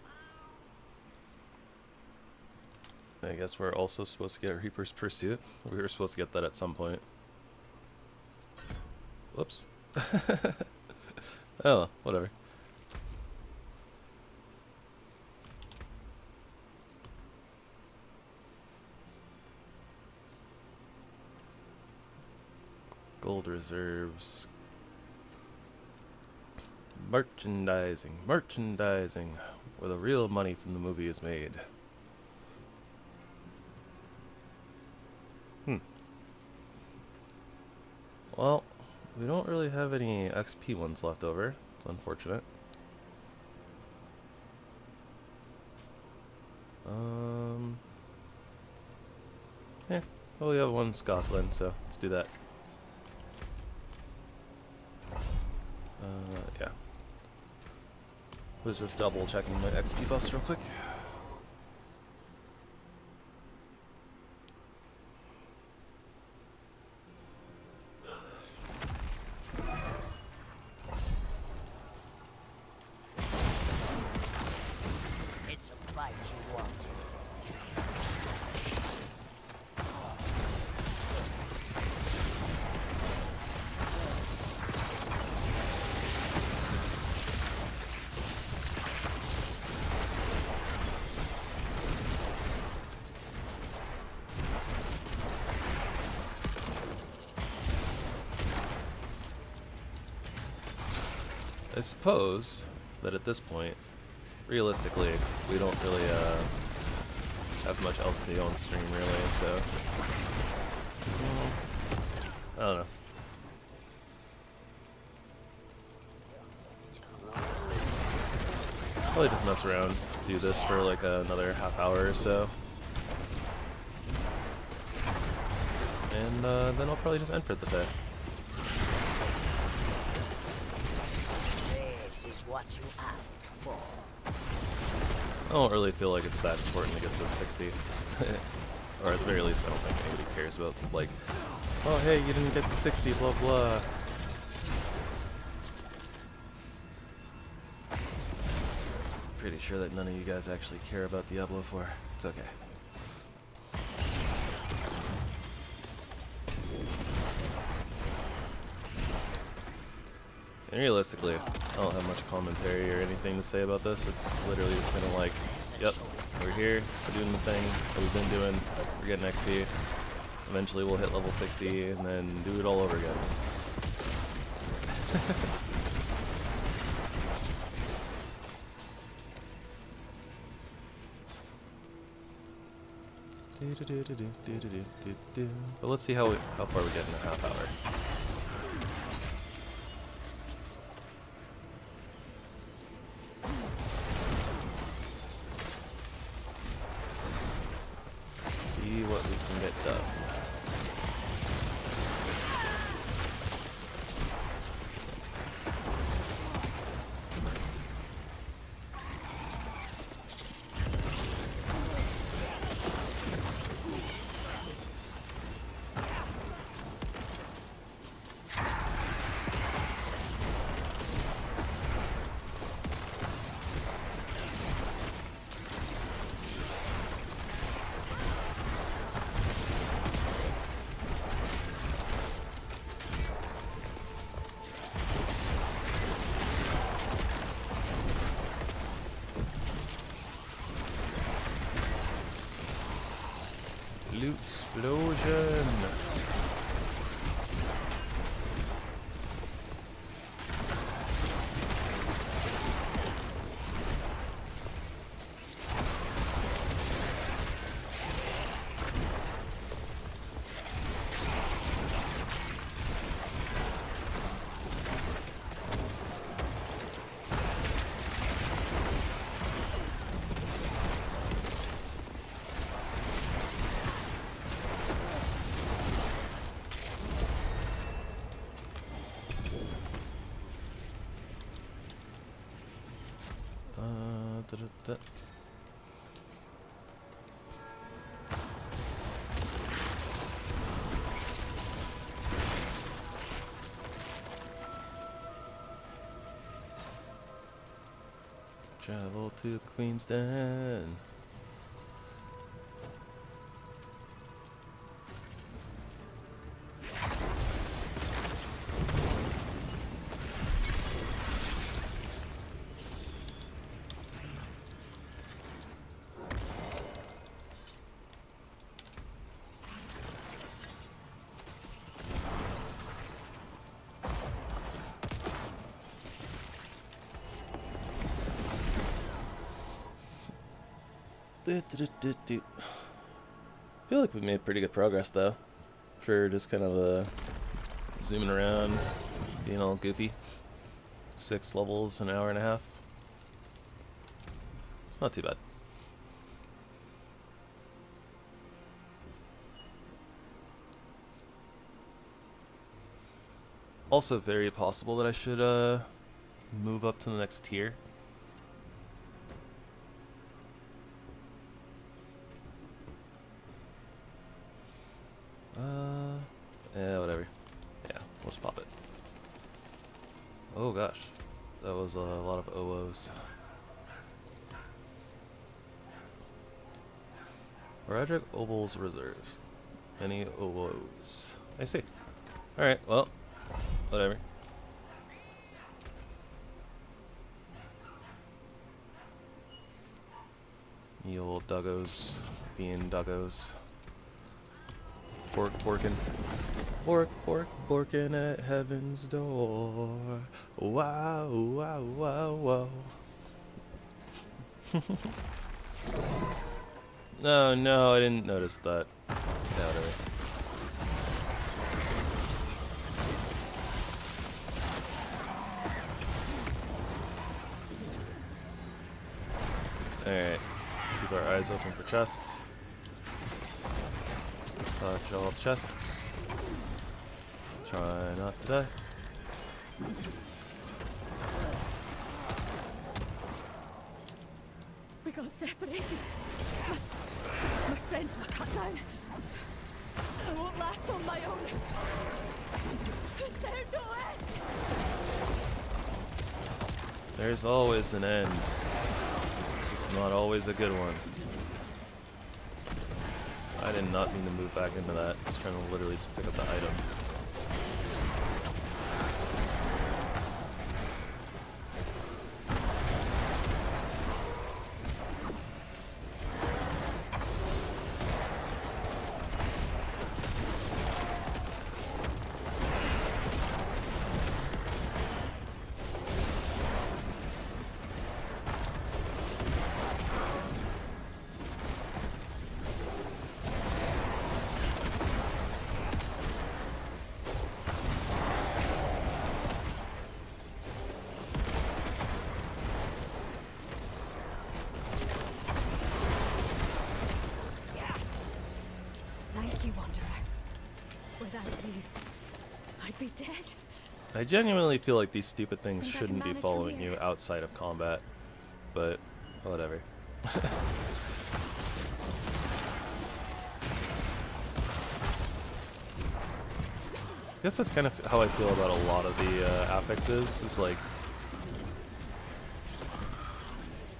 I guess we're also supposed to get Reaper's Pursuit. We were supposed to get that at some point. Whoops. Oh, whatever. Gold reserves. Merchandising. Merchandising. Where the real money from the movie is made. Well, we don't really have any XP ones left over. It's unfortunate. Yeah, well, we have one Scotland, so let's do that. Yeah. Was just double checking my XP buffs real quick. It's a fight you wanted. I suppose that at this point, realistically, we don't really have much else to do on stream, really, so I don't know. Probably just mess around, do this for like another half hour or so, and then I'll probably just end for the day. This is what you asked for. I don't really feel like it's that important to get to 60. Or at the very least, I don't think anybody cares about, like, oh hey, you didn't get to 60, blah blah. Pretty sure that none of you guys actually care about Diablo 4. It's okay. And realistically, I don't have much commentary or anything to say about this. It's literally just kind of like, yep, we're here, we're doing the thing that we've been doing, we're getting XP. Eventually we'll hit level 60 and then do it all over again. But let's see how far we get in a half hour. See what we can get done. Loot explosion. Da. Travel to Queen's Den. I feel like we made pretty good progress though, for just kind of zooming around, being all goofy. 6 levels, an hour and a half. Not too bad. Also very possible that I should move up to the next tier. Yeah, whatever. Yeah, let's pop it. Oh gosh, that was a lot of OOs. Roderick Obal's reserves. Any OOs? I see. Alright, well, whatever. You old duggos being duggos. Borkin. Borkin at heaven's door. Wow, wow, wow, wow. No, no, I didn't notice that. Yeah, whatever. Alright, keep our eyes open for chests. Touch all chests. Try not to die. We got separated. My friends were cut down. I won't last on my own. Is there no end? There's always an end. It's just not always a good one. I did not mean to move back into that. I was trying to literally just pick up the item. Be dead. I genuinely feel like these stupid things shouldn't be following you outside of combat, but whatever. I guess that's kind of how I feel about a lot of the affixes. It's like,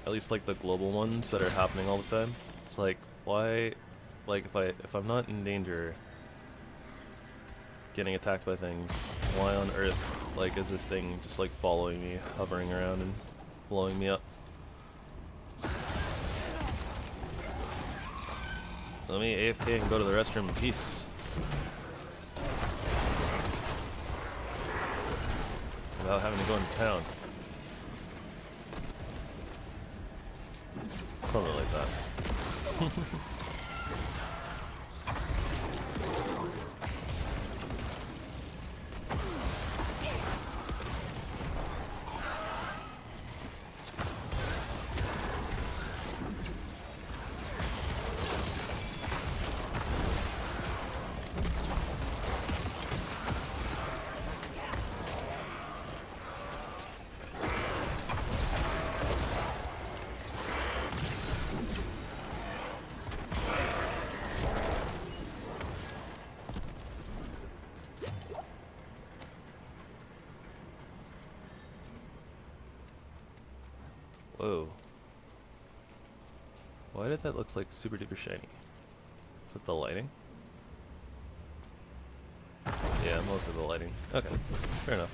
at least like the global ones that are happening all the time. It's like, why? Like if I'm not in danger, getting attacked by things, why on earth like is this thing just like following me, hovering around and blowing me up? Let me AFK and go to the restroom in peace. Without having to go into town. Something like that. Whoa. Why did that look like super duper shiny? Is it the lighting? Yeah, mostly the lighting. Okay, fair enough.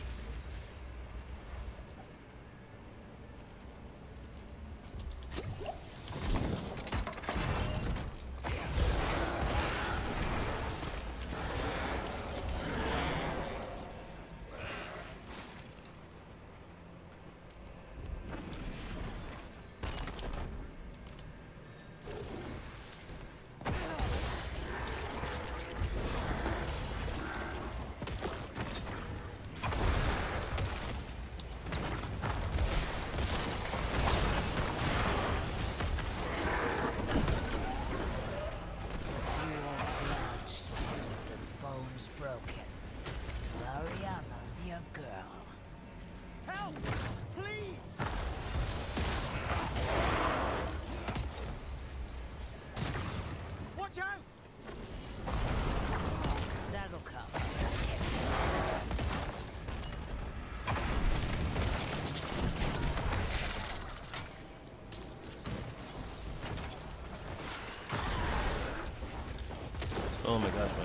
Oh my gosh, my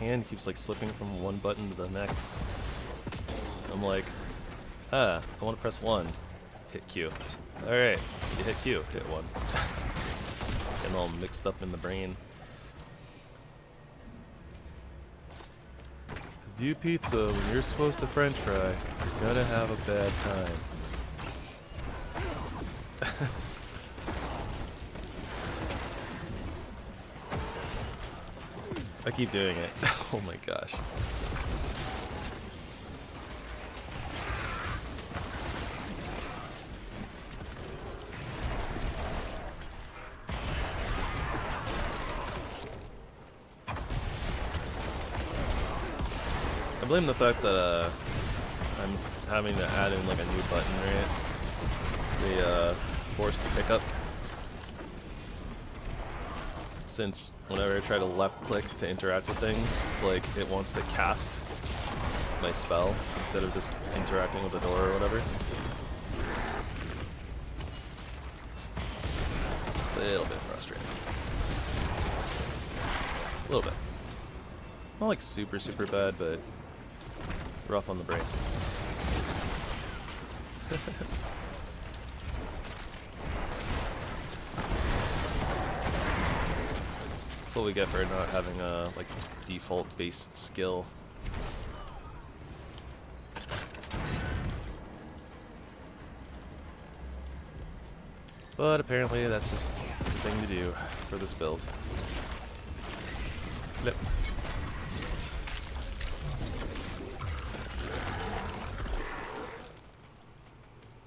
hand keeps like slipping from one button to the next. I'm like, I want to press 1. Hit Q. Alright, you hit Q, hit 1. Getting all mixed up in the brain. View pizza, when you're supposed to french fry, you're gonna have a bad time. I keep doing it. Oh my gosh. I blame the fact that I'm having to add in like a new button, right? The force to pick up. Since whenever I try to left click to interact with things, it's like it wants to cast my spell instead of just interacting with the door or whatever. A little bit frustrating. A little bit. Not like super bad, but rough on the brain. That's what we get for not having a like default base skill. But apparently that's just the thing to do for this build. Flip.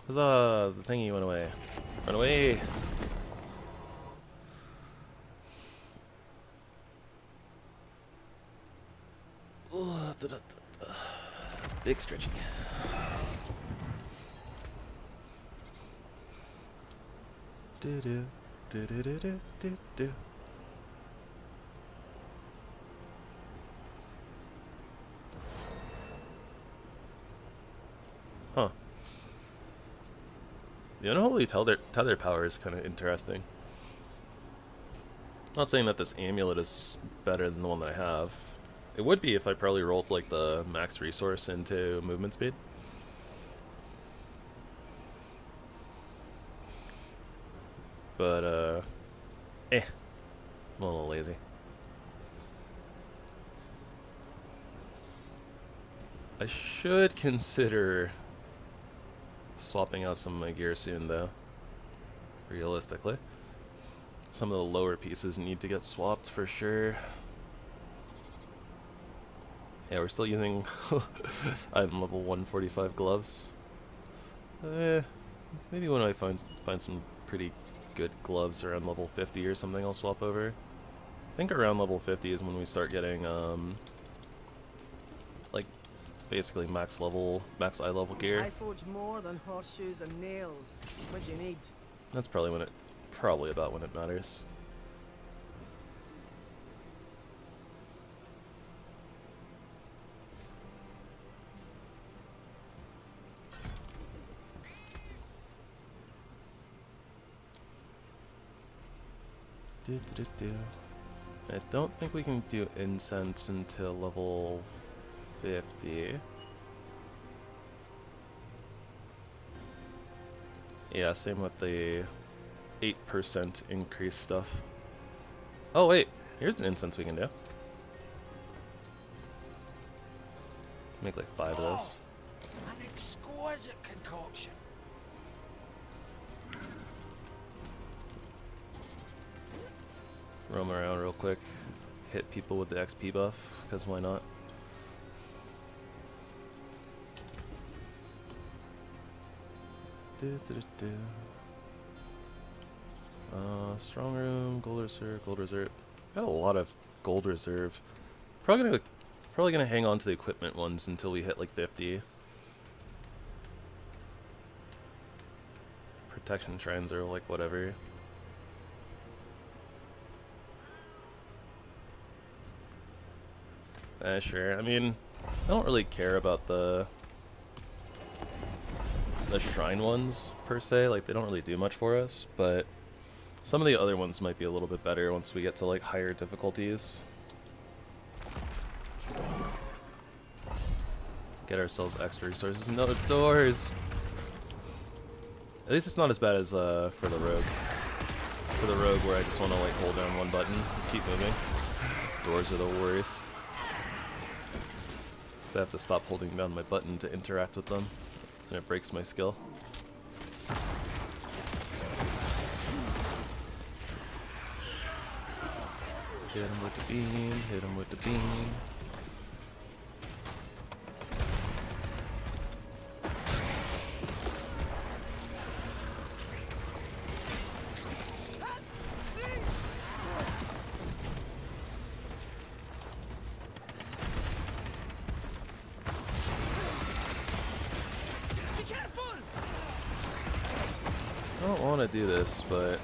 Huzzah! The thingy went away. Run away! Big stretching. Do do do do do do do do. Huh. The unholy tether power is kind of interesting. Not saying that this amulet is better than the one that I have. It would be if I probably rolled like the max resource into movement speed. But I'm a little lazy. I should consider swapping out some of my gear soon, though. Realistically. Some of the lower pieces need to get swapped for sure. Yeah, we're still using I'm level 145 gloves. Maybe when I find some pretty good gloves around level 50 or something, I'll swap over. I think around level 50 is when we start getting like basically max eye level gear. I forge more than horseshoes and nails. What do you need? That's probably about when it matters. I don't think we can do incense until level 50. Yeah, same with the 8% increase stuff. Oh wait, here's an incense we can do. Make like 5 of those. An exquisite concoction. Roam around real quick, hit people with the XP buff, because why not? Strong room, gold reserve, gold reserve. Got a lot of gold reserve. Probably gonna hang on to the equipment ones until we hit like 50. Protection shrines are like whatever. Sure. I mean, I don't really care about the shrine ones per se. Like, they don't really do much for us, but some of the other ones might be a little bit better once we get to like higher difficulties. Get ourselves extra resources. No doors. At least it's not as bad as for the rogue. For the rogue, where I just want to like hold down one button and keep moving. Doors are the worst. So I have to stop holding down my button to interact with them, and it breaks my skill. Hit him with the beam, hit him with the beam. I don't want to do this, but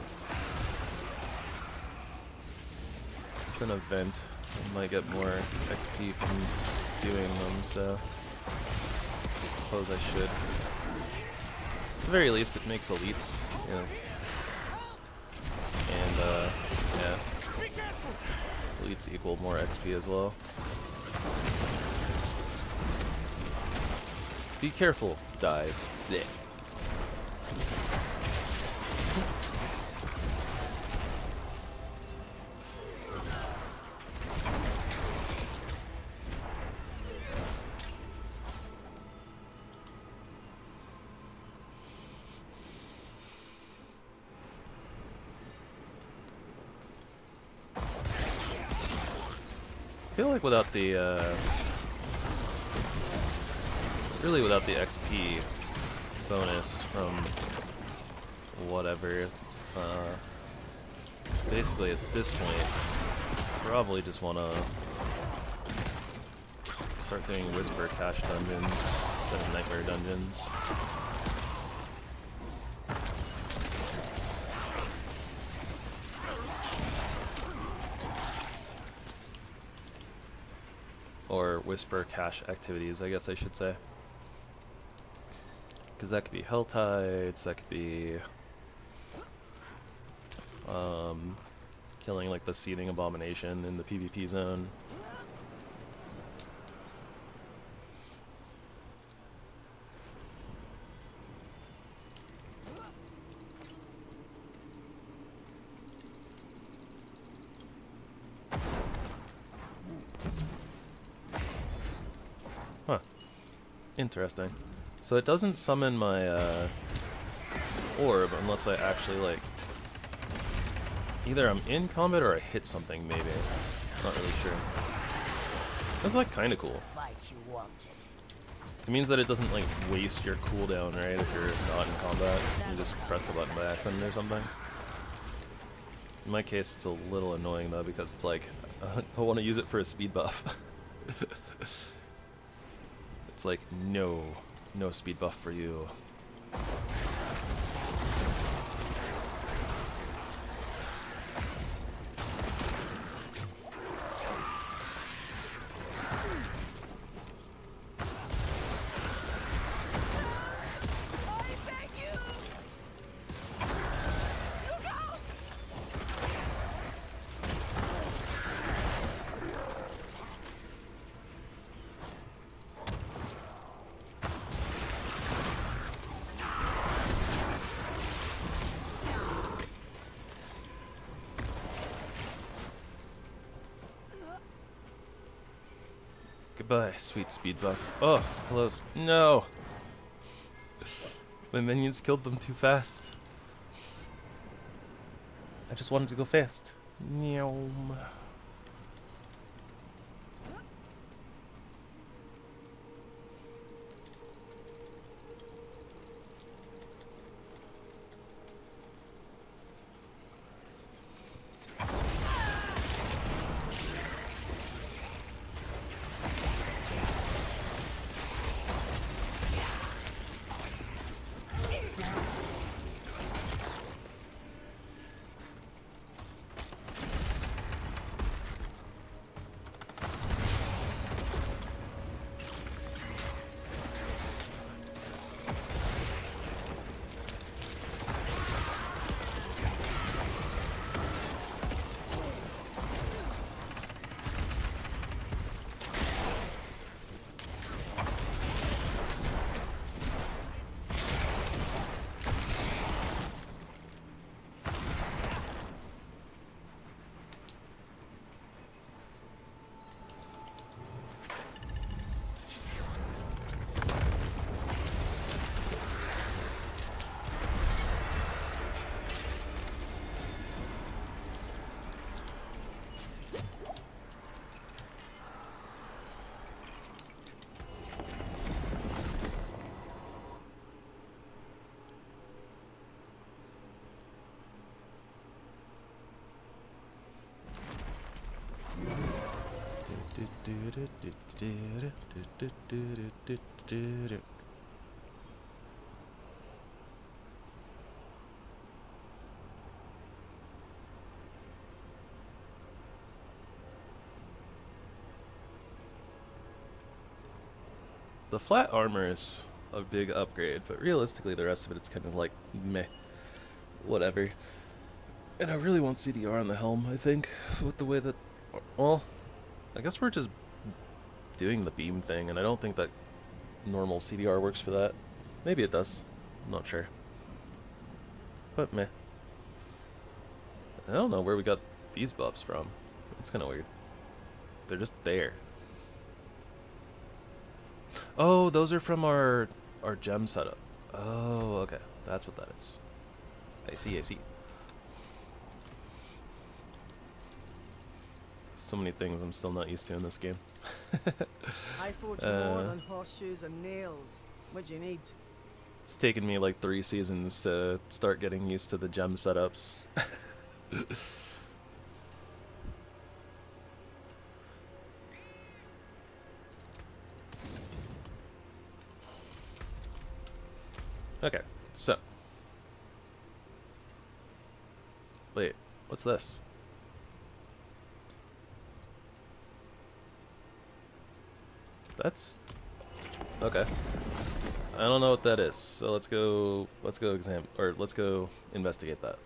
it's an event. I might get more XP from doing them, so I suppose I should. At the very least, it makes elites, you know. And, yeah. Elites equal more XP as well. Be careful, dies. Blech. I feel like without the really without the XP bonus from whatever, basically at this point, probably just want to start doing Whisper Cache dungeons instead of Nightmare dungeons. Or Whisper Cache activities, I guess I should say. Because that could be Hell Tides, that could be killing like the Seething Abomination in the PvP zone. Huh. Interesting. So it doesn't summon my orb unless I actually, like, either I'm in combat or I hit something, maybe. Not really sure. That's, like, kind of cool. Fight you wanted. It means that it doesn't, like, waste your cooldown, right, if you're not in combat. You just press the button by accident or something. In my case, it's a little annoying, though, because it's like, I want to use it for a speed buff. It's like, no speed buff for you. Goodbye, sweet speed buff. Oh, close. No! My minions killed them too fast. I just wanted to go fast. Meow. The flat armor is a big upgrade, but realistically the rest of it, it's kind of like meh, whatever. And I really want CDR on the helm, I think, with the way that, well, I guess we're just doing the beam thing, and I don't think that normal CDR works for that. Maybe it does, I'm not sure. But meh. I don't know where we got these buffs from. It's kind of weird. They're just there. Oh, those are from our gem setup. Oh, okay. That's what that is. I see, I see. So many things I'm still not used to in this game. I forge more than horseshoes and nails. What do you need? It's taken me like 3 seasons to start getting used to the gem setups. Okay, so. Wait, what's this? That's okay. I don't know what that is, so let's go investigate that.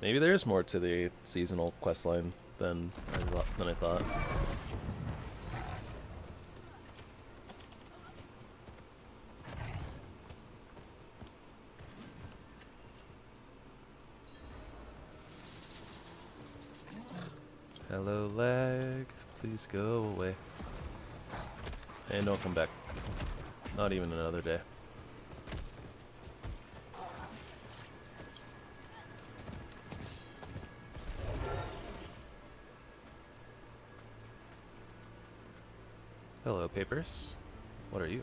Maybe there's more to the seasonal questline than I thought. Hello, lag. Please go away. And don't come back. Not even another day. Hello, papers. What are you?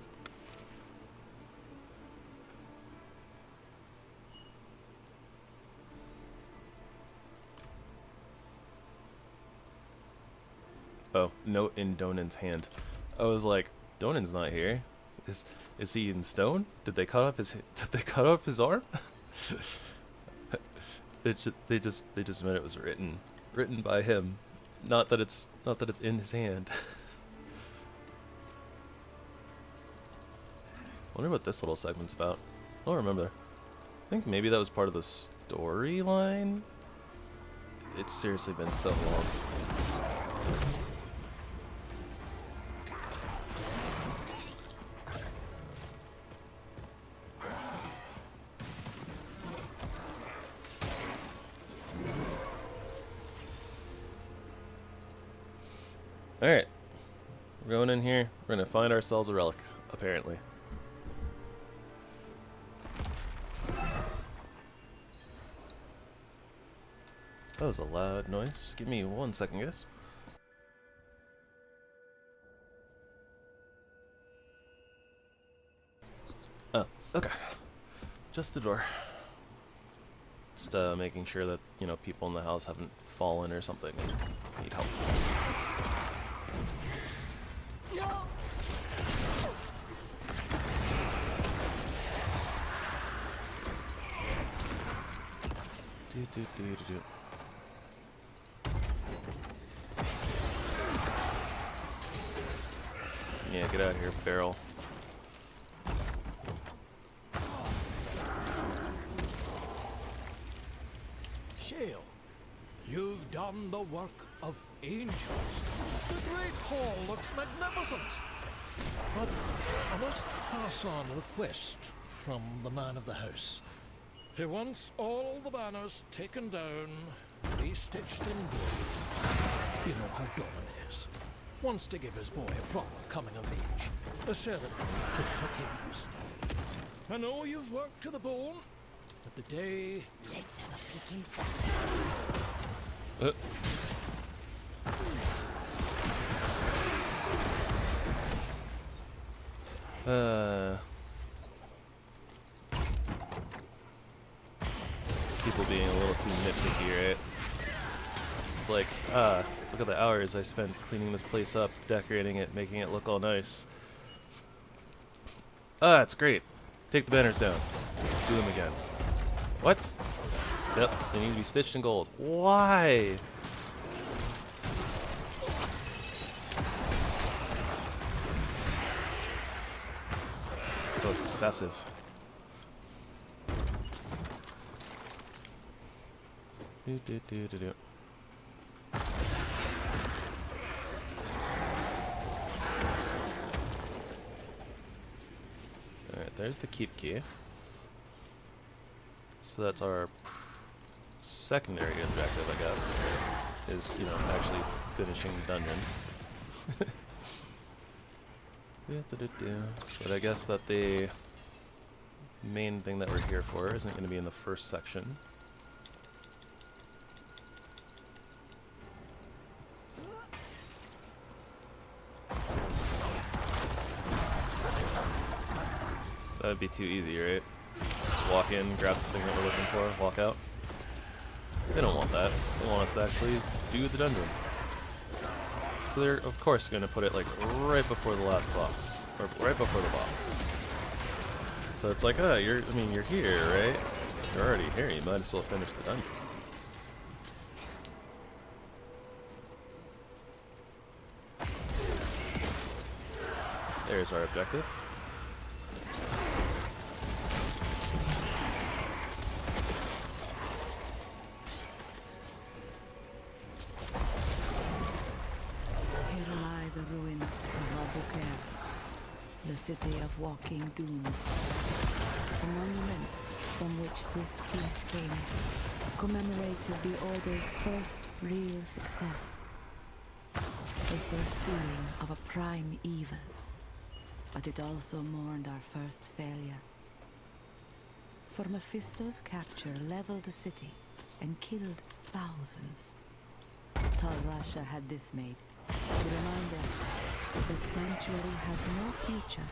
Oh, note in Donan's hand. I was like, Donan's not here. Is he in stone? Did they cut off his arm? They just meant it was written by him. Not that it's in his hand. Wonder what this little segment's about. I don't remember. I think maybe that was part of the storyline. It's seriously been so long. Alright. We're going in here. We're gonna find ourselves a relic, apparently. That was a loud noise. Give me 1 second, guys. Oh, okay. Just the door. Just making sure that, you know, people in the house haven't fallen or something and need help. Do. Yeah, get out of here, barrel. Shale, you've done the work of angels. The great hall looks magnificent. But I must pass on a request from the man of the house. He wants all the banners taken down, restitched in gold. You know how Dolan is. Wants to give his boy a proper coming of age. A ceremony fit for kings. I know you've worked to the bone, but the day... Let's have a peek inside. People being a little too nitpicky, right? It's like, look at the hours I spent cleaning this place up, decorating it, making it look all nice. It's great. Take the banners down. Do them again. What? Yep, they need to be stitched in gold. Why? So excessive. Do. Alright, there's the keep key. So that's our secondary objective, I guess, is, you know, actually finishing the dungeon. But I guess that the main thing that we're here for isn't going to be in the first section. That would be too easy, right? Just walk in, grab the thing that we're looking for, walk out. They don't want that. They want us to actually do the dungeon. So they're, of course, going to put it like right before the last boss, or right before the boss. So it's like, you're here, right? You're already here. You might as well finish the dungeon. There's our objective. The city of walking dunes. The monument from which this piece came commemorated the Order's first real success. The first sealing of a prime evil. but it also mourned our first failure. For Mephisto's capture leveled the city and killed thousands. Tal Rasha had this made to remind us that Sanctuary has no future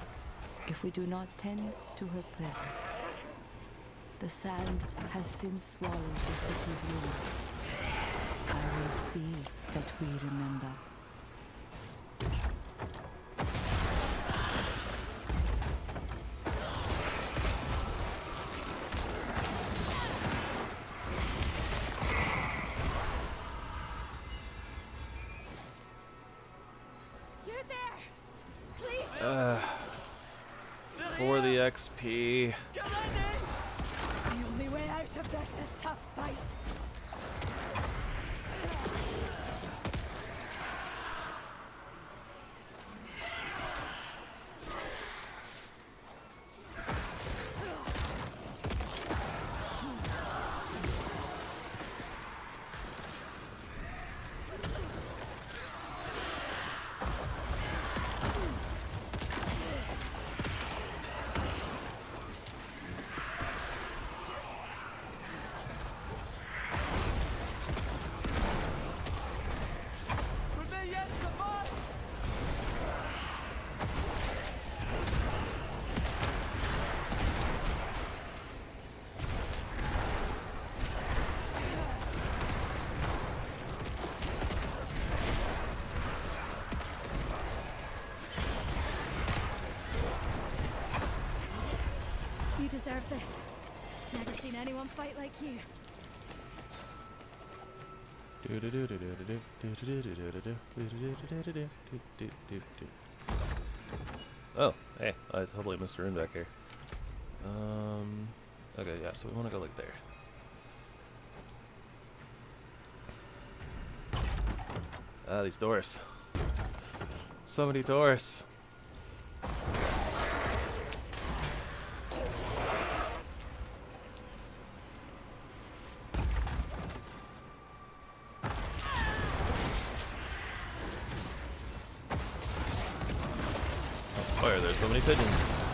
if we do not tend to her presence. The sand has since swallowed the city's ruins. I will see that we remember. You there? Please! For the XP. The only way out of this is to fight. You deserve this. Never seen anyone fight like you. Oh, hey, I totally missed a rune back here. Okay, yeah, so we want to go like there. Ah, these doors. So many doors. Why are there so many pigeons?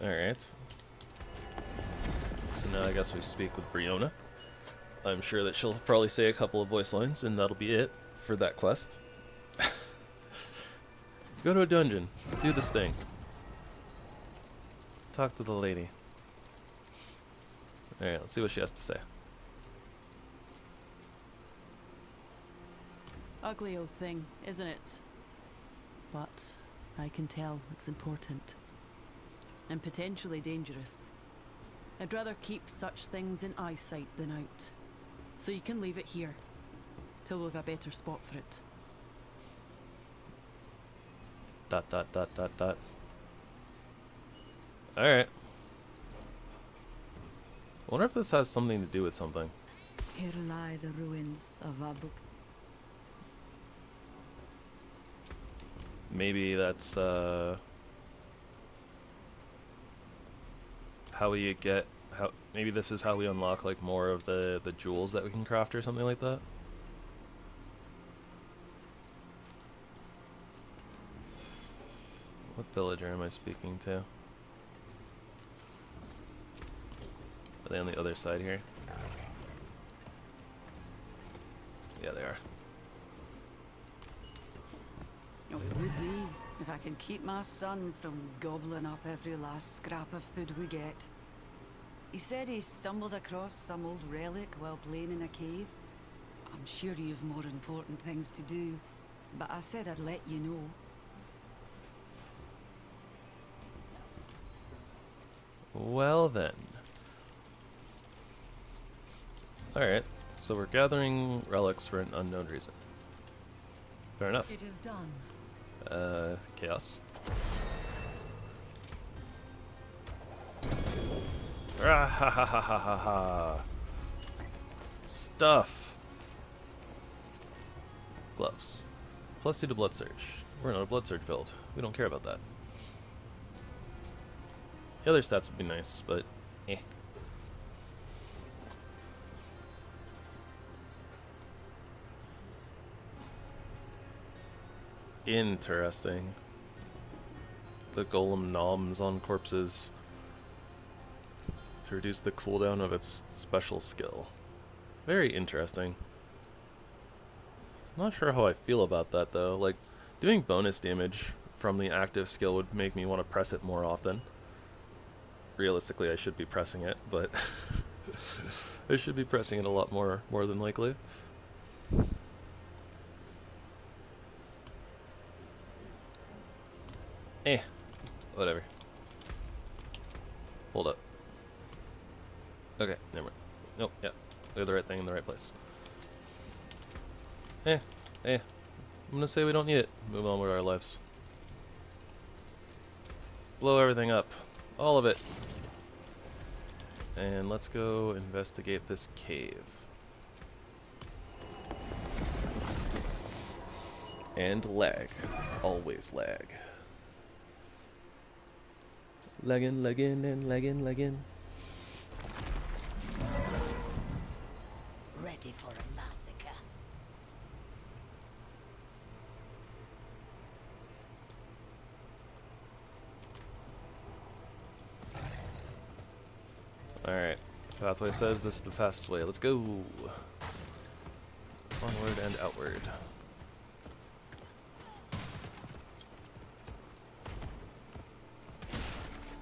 Alright. So now I guess we speak with Briona. I'm sure that she'll probably say a couple of voice lines, and that'll be it for that quest. Go to a dungeon. Do this thing. Talk to the lady. Alright, let's see what she has to say. Ugly old thing, isn't it? But I can tell it's important. And potentially dangerous. I'd rather keep such things in eyesight than out. So you can leave it here, till we've a better spot for it. Dot dot dot dot dot. Alright. I wonder if this has something to do with something. Here lie the ruins of Abu. Maybe that's how we get maybe this is how we unlock like more of the jewels that we can craft or something like that. What villager am I speaking to? Are they on the other side here? Yeah, they are. Oh, it would be, if I can keep my son from gobbling up every last scrap of food we get. He said he stumbled across some old relic while playing in a cave. I'm sure you've more important things to do, but I said I'd let you know. Well then. Alright, so we're gathering relics for an unknown reason. Fair enough. It is done. Chaos. Ah, ha ha ha ha ha ha. Stuff. Gloves. +2 to blood surge. We're not a blood surge build. We don't care about that. The other stats would be nice, but eh. Interesting. The golem noms on corpses to reduce the cooldown of its special skill. Very interesting. Not sure how I feel about that though. Like, doing bonus damage from the active skill would make me want to press it more often. Realistically, I should be pressing it, but I should be pressing it a lot more than likely. Eh, whatever. Hold up. Okay, never mind. Nope, yeah. We have the right thing in the right place. I'm gonna say we don't need it. Move on with our lives. Blow everything up. All of it. And let's go investigate this cave. And lag. Always lag. Lagging, lagging, and lagging, lagging. Ready for a massacre. Alright. Pathway says this is the fastest way. Let's go. Onward and outward.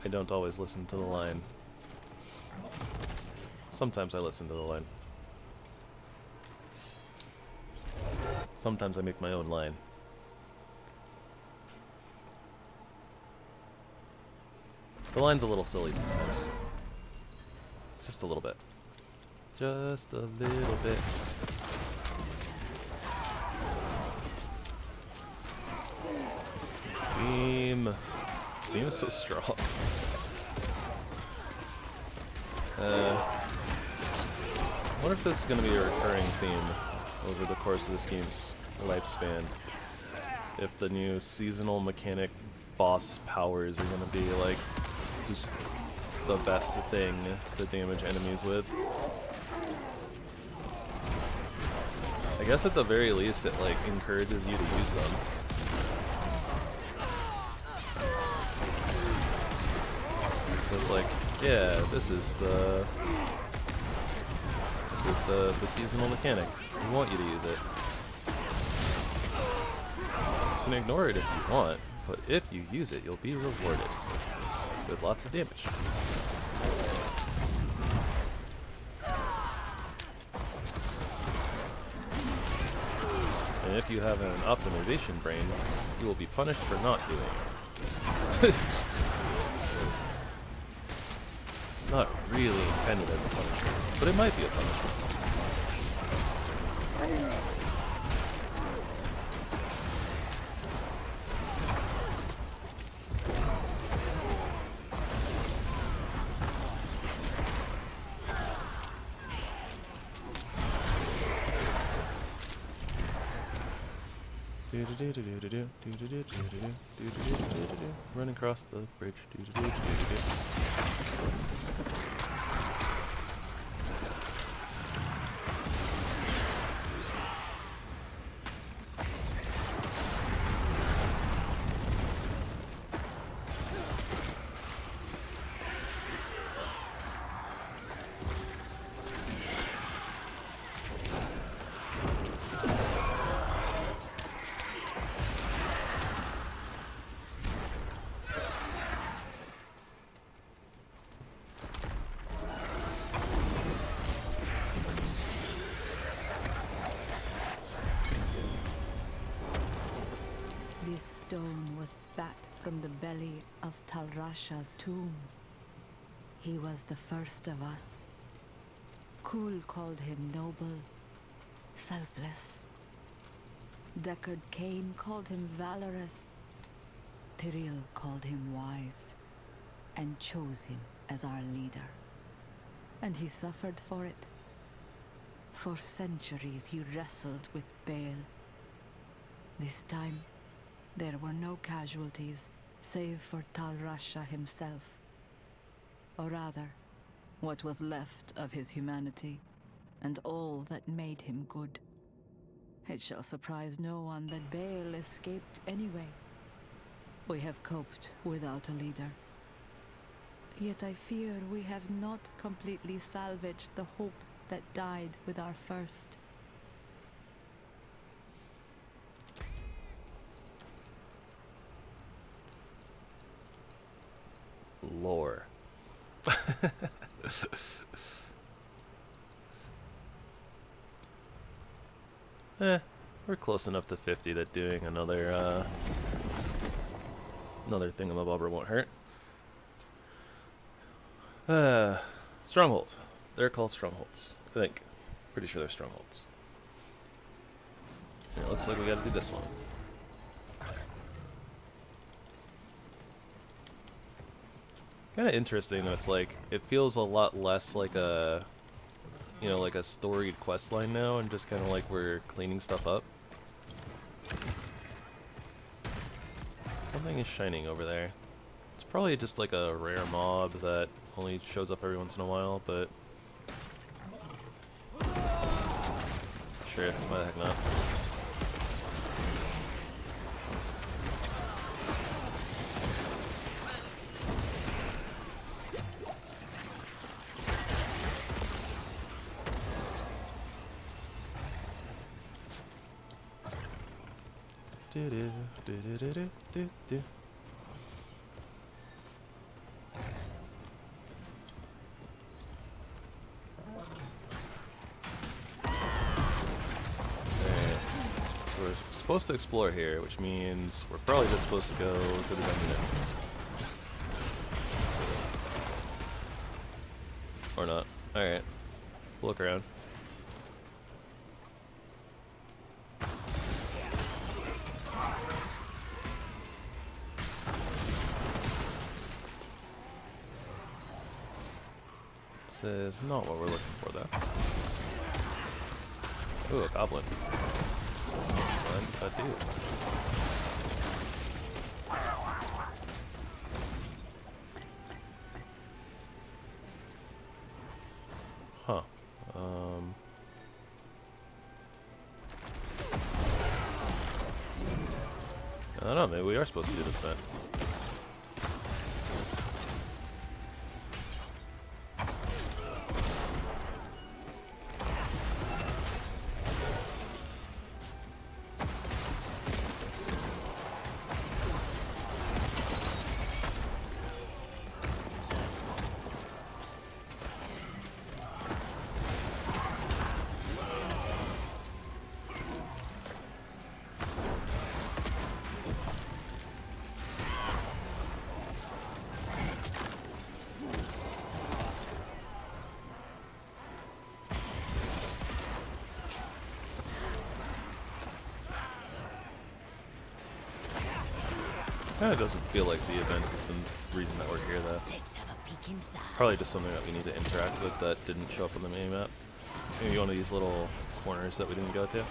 I don't always listen to the line. Sometimes I listen to the line. Sometimes I make my own line. The line's a little silly sometimes. Just a little bit. Just a little bit. Beam. Beam is so strong. I wonder if this is going to be a recurring theme over the course of this game's lifespan. If the new seasonal mechanic boss powers are going to be like just the best thing to damage enemies with. I guess at the very least it like encourages you to use them. So it's like, yeah, this is the seasonal mechanic. We want you to use it. You can ignore it if you want, but if you use it, you'll be rewarded with lots of damage. And if you have an optimization brain, you will be punished for not doing it. It's not really intended as a punishment, but it might be a punishment. Run across the bridge. This stone was spat from the belly of Talrasha's tomb. He was the first of us. Kul called him noble, selfless. Deckard Cain called him valorous. Tyrell called him wise, and chose him as our leader. And he suffered for it. For centuries he wrestled with Baal. This time, there were no casualties, save for Tal Rasha himself. Or rather, what was left of his humanity, and all that made him good. It shall surprise no one that Baal escaped anyway. We have coped without a leader. Yet I fear we have not completely salvaged the hope that died with our first. Lore. We're close enough to 50 that doing another thingamabobber won't hurt. Stronghold. They're called strongholds, I think. Pretty sure they're strongholds. It looks like we gotta do this one. Kinda interesting though, it's like, it feels a lot less like a, you know, like a storied quest line now, and just kinda like we're cleaning stuff up. Something is shining over there. It's probably just like a rare mob that only shows up every once in a while, but sure, why the heck not. Do. We're supposed to explore here, which means we're probably just supposed to go to the dungeon entrance. Or not. Alright. We'll look around. This is not what we're looking for, though. Ooh, a goblin. What did I do? Huh. I don't know, maybe we are supposed to do this then. Kinda doesn't feel like the event is the reason that we're here, though. Let's have a peek inside. Probably just something that we need to interact with that didn't show up on the minimap. Maybe one of these little corners that we didn't go to.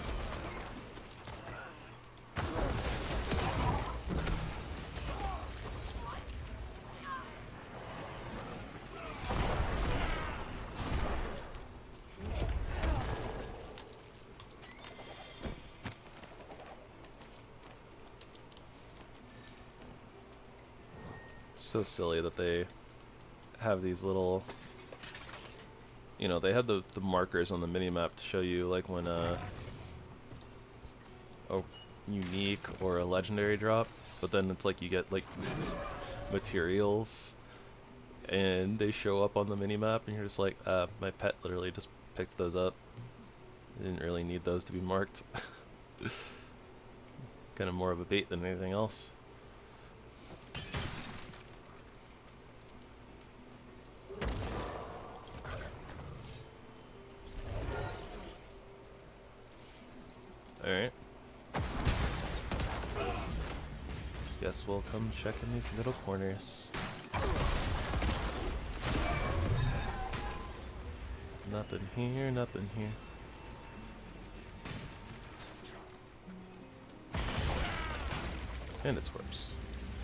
So silly that they have these little, you know, they have the markers on the minimap to show you like when a unique or a legendary drop, but then it's like you get like materials and they show up on the minimap and you're just like, my pet literally just picked those up. I didn't really need those to be marked. Kind of more of a bait than anything else. Alright. Guess we'll come check in these little corners. Nothing here, nothing here. And its corpse.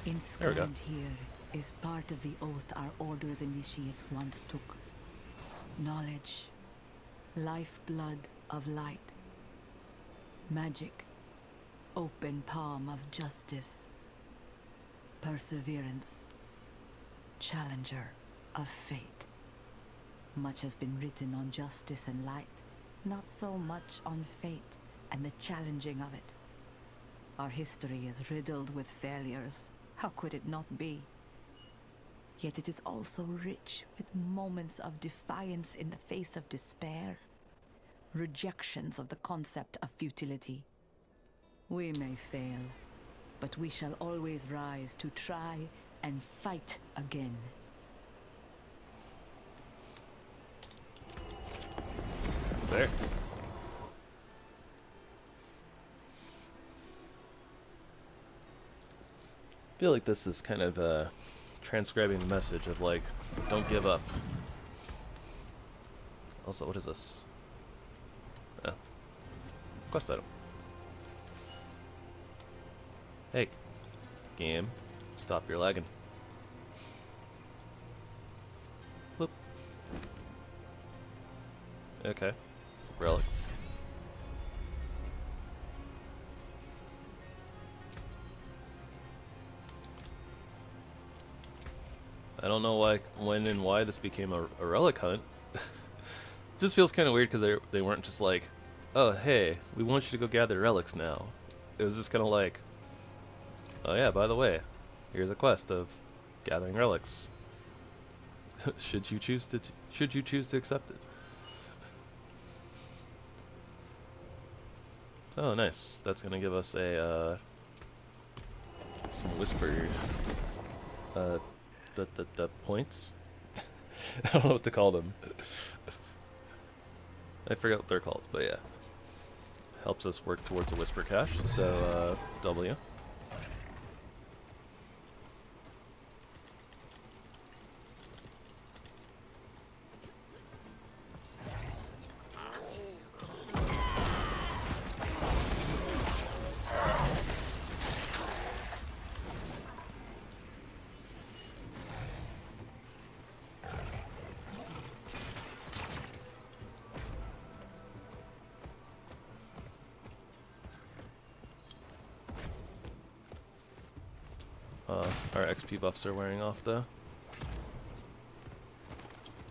There we go. Inscribed here is part of the oath our order's initiates once took. Knowledge, lifeblood of light, magic, open palm of justice, perseverance, challenger of fate. Much has been written on justice and light, not so much on fate and the challenging of it. Our history is riddled with failures. How could it not be? Yet it is also rich with moments of defiance in the face of despair, rejections of the concept of futility. We may fail, but we shall always rise to try and fight again. There. I feel like this is kind of transcribing the message of like, don't give up. Also, what is this? Oh. Quest item. Hey, game, stop your lagging. Whoop. Okay. Relics. I don't know why, when and why this became a relic hunt. Just feels kind of weird because they weren't just like, oh hey, we want you to go gather relics now. It was just kind of like, oh yeah, by the way, here's a quest of gathering relics. should you choose to accept it? Oh nice, that's gonna give us a some whisper the points. I don't know what to call them. I forget what they're called, but yeah. Helps us work towards a whisper cache, so W. Our XP buffs are wearing off though.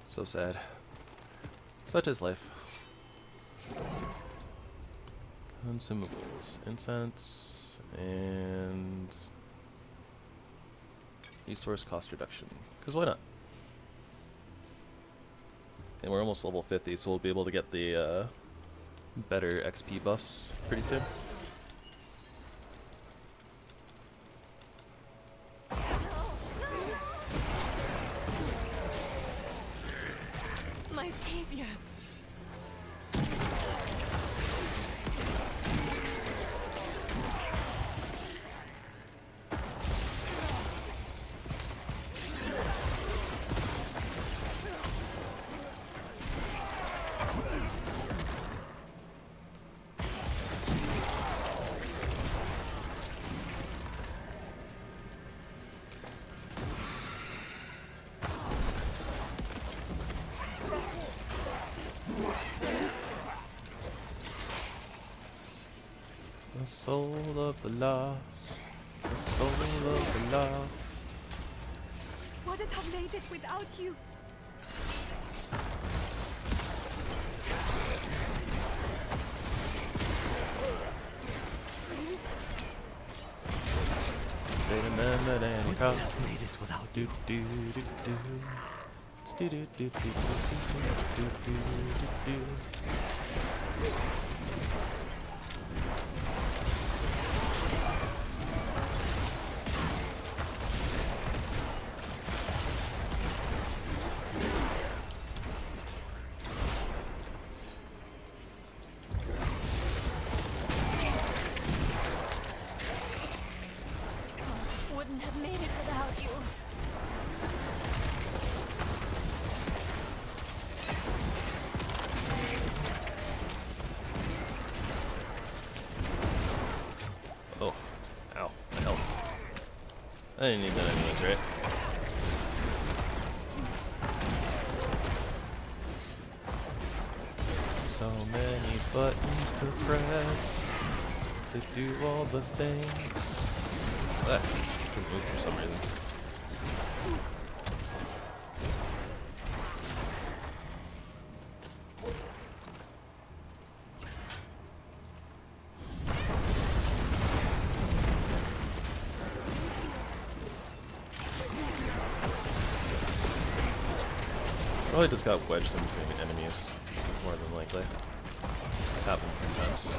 So sad. Such is life. Consumables, incense, and resource cost reduction. Because why not? And we're almost level 50, so we'll be able to get the better XP buffs pretty soon. My savior. The soul of the lost, the soul of the lost. Wouldn't have made it without you. Say the man at any cost. Made it without Do do do do. Do do do do do do do do. wouldn't have made it without you. Oh, ow, my health. I didn't need that anyways, right? So many buttons to press to do all the things. Ah, I couldn't move for some reason. Probably just got wedged in between enemies, more than likely. Happens sometimes.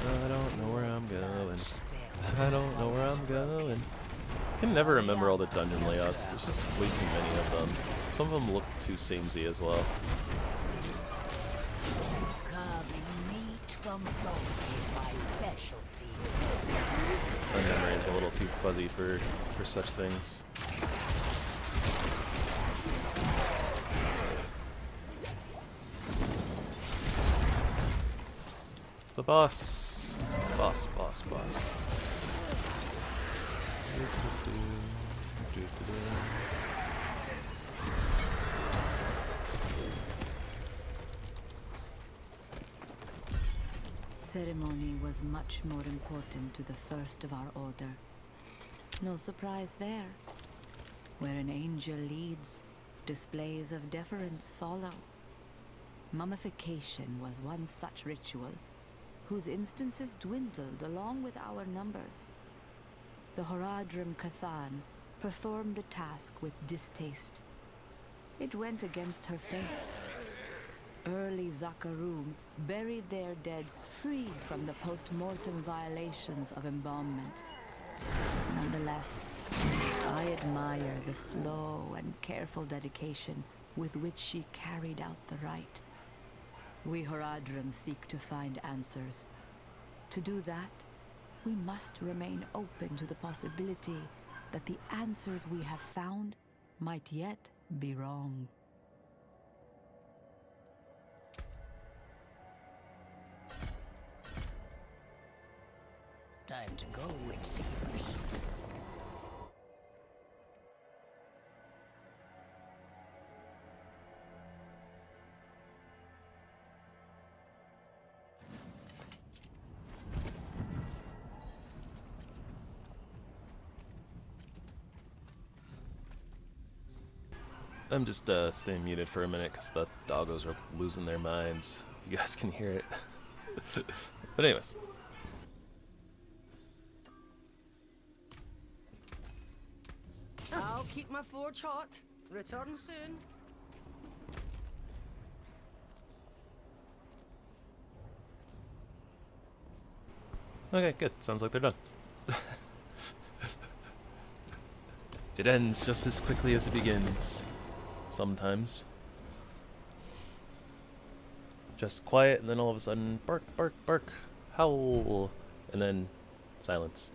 I don't know where I'm going. I don't know where I'm going. I can never remember all the dungeon layouts. There's just way too many of them. Some of them look too samey as well. My memory is a little too fuzzy for such things. It's the boss. Boss. Ceremony was much more important to the first of our order. No surprise there. Where an angel leads, displays of deference follow. Mummification was one such ritual, whose instances dwindled along with our numbers. The Horadrim Cathan performed the task with distaste. It went against her faith. Early Zakarum buried their dead free from the post-mortem violations of embalmment. Nonetheless, I admire the slow and careful dedication with which she carried out the rite. We Horadrim seek to find answers. To do that, we must remain open to the possibility that the answers we have found might yet be wrong. Time to go, it seems. I'm just staying muted for a minute because the doggos are losing their minds. If you guys can hear it. But anyways. I'll keep my forge hot. Return soon. Okay, good. Sounds like they're done. It ends just as quickly as it begins. Sometimes. Just quiet, and then all of a sudden, bark, bark, bark, howl, and then silence.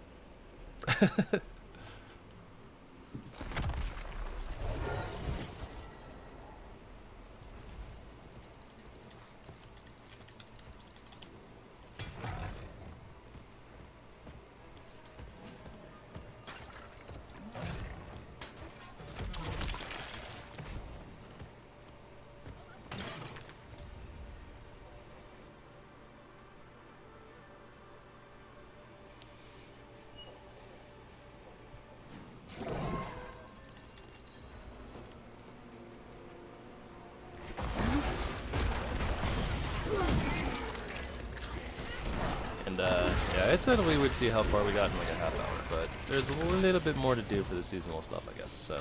Yeah, it said we would see how far we got in like a half hour, but there's a little bit more to do for the seasonal stuff, I guess, so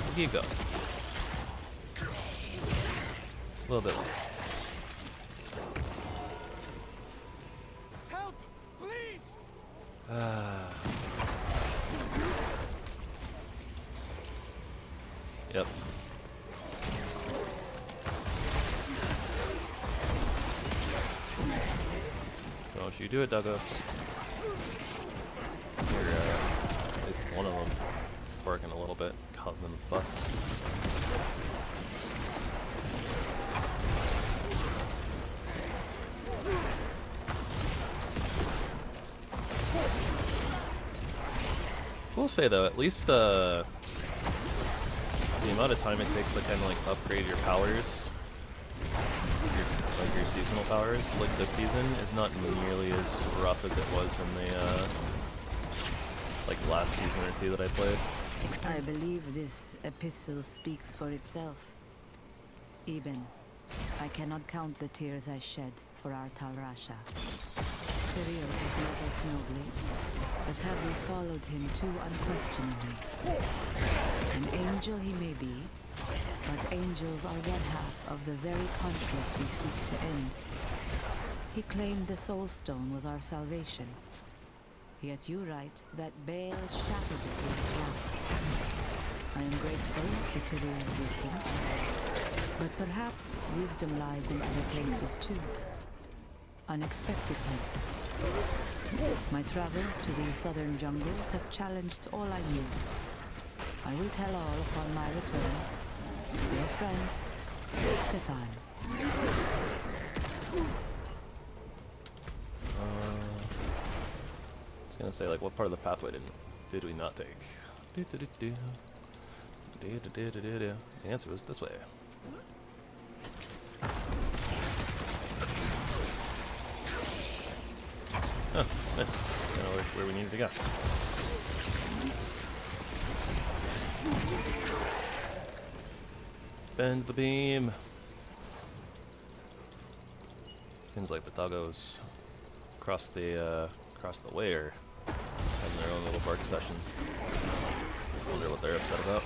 we'll keep going. A little bit longer. Help! Please! Yep. Don't you do it, Douglas. You're, at least one of them working a little bit, causing them fuss. We'll say though, at least the amount of time it takes to kind of like upgrade your powers, your seasonal powers, like this season, is not nearly as rough as it was in the like last season or two that I played. I believe this epistle speaks for itself. Eben, I cannot count the tears I shed for our Tal Rasha. Tyrael has led us nobly, but have we followed him too unquestioningly? An angel he may be, but angels are one half of the very conflict we seek to end. He claimed the Soul Stone was our salvation. Yet you write that Baal shattered it with glass. I am grateful for Tyrael's wisdom, but perhaps wisdom lies in other places too. Unexpected places. My travels to these southern jungles have challenged all I knew. I will tell all upon my return. Your friend, Stefan. I was gonna say, like, what part of the pathway did we not take? The answer was this way. Oh, nice. That's kind of where we needed to go. Bend the beam. Seems like the doggos across the way are having their own little bark session. Wonder what they're upset about.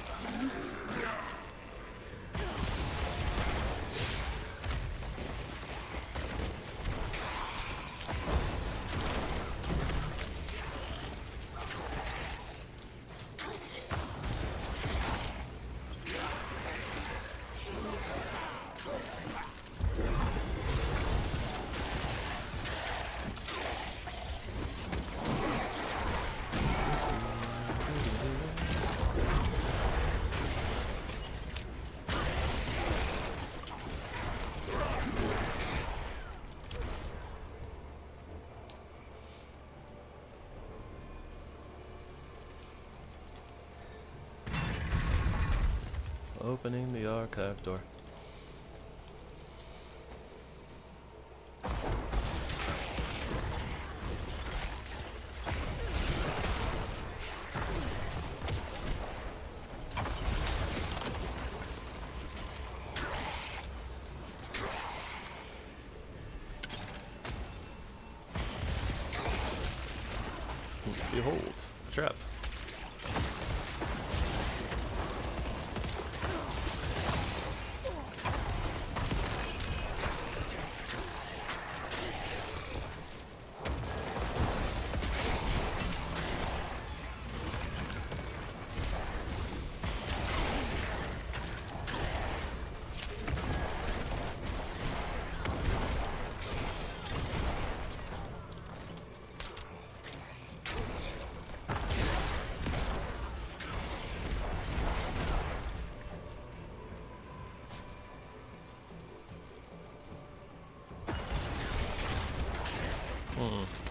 Opening the archive door. Behold, a trap.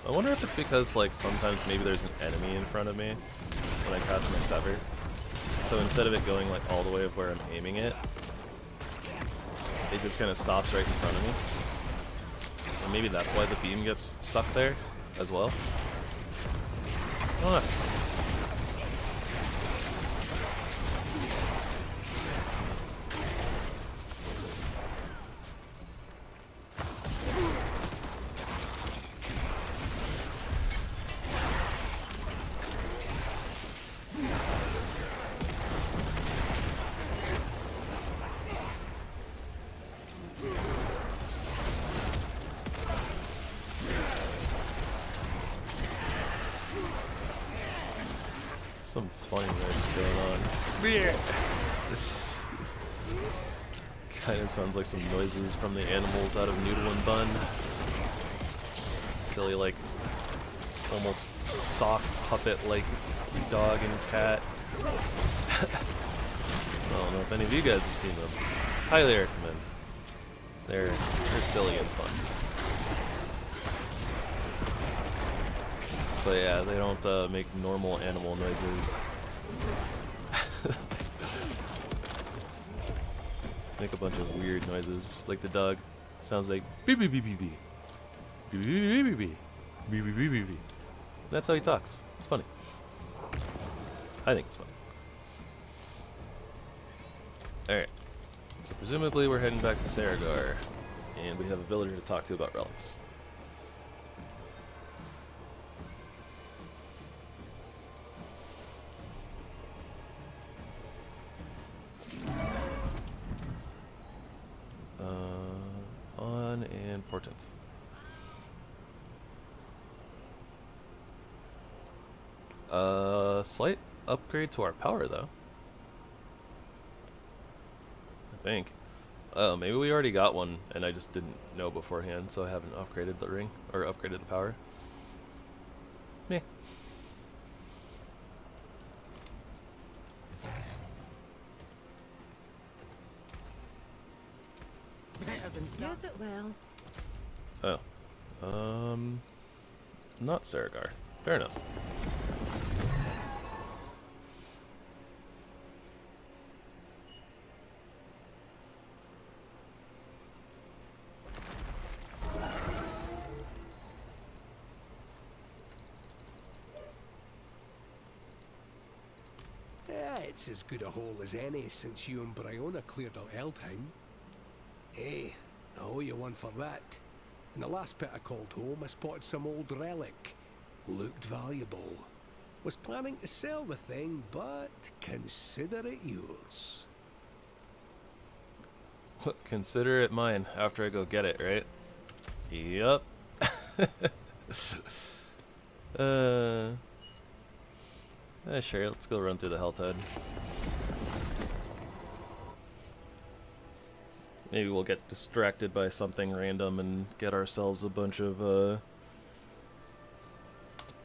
I wonder if it's because, like, sometimes maybe there's an enemy in front of me when I cast my Sever. So instead of it going, like, all the way of where I'm aiming it, it just kind of stops right in front of me. And maybe that's why the beam gets stuck there as well. I don't know. Some funny things going on. Kind of sounds like some noises from the animals out of Noodle and Bun. Silly, like, almost sock puppet-like dog and cat. I don't know if any of you guys have seen them. Highly recommend. They're silly and fun. But yeah, they don't make normal animal noises. Make a bunch of weird noises, like the dog sounds like beep beep beep beep beep beep beep beep beep beep beep beep beep beep. That's how he talks. It's funny. I think it's funny. Alright, so presumably we're heading back to Saragar, and we have a villager to talk to about relics. On and Portent. Slight upgrade to our power though. I think. Oh, maybe we already got one and I just didn't know beforehand, so I haven't upgraded the ring or upgraded the power. Meh. Use it well. Oh. Not Saragar. Fair enough. Yeah, it's as good a hole as any since you and Bryona cleared out Eldheim. Hey, I owe you one for that. In the last pit I called home, I spotted some old relic. Looked valuable. Was planning to sell the thing, but consider it yours. Consider it mine after I go get it, right? Yup. Sure, let's go run through the Helltide. Maybe we'll get distracted by something random and get ourselves a bunch of,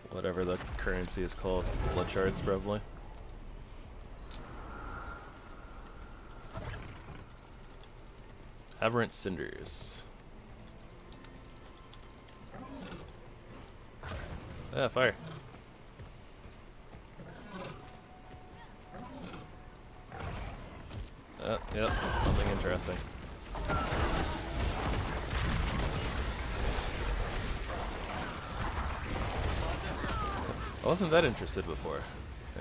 whatever the currency is called. Blood shards, probably. Aberrant Cinders. Ah, fire. Yep, something interesting. I wasn't that interested before,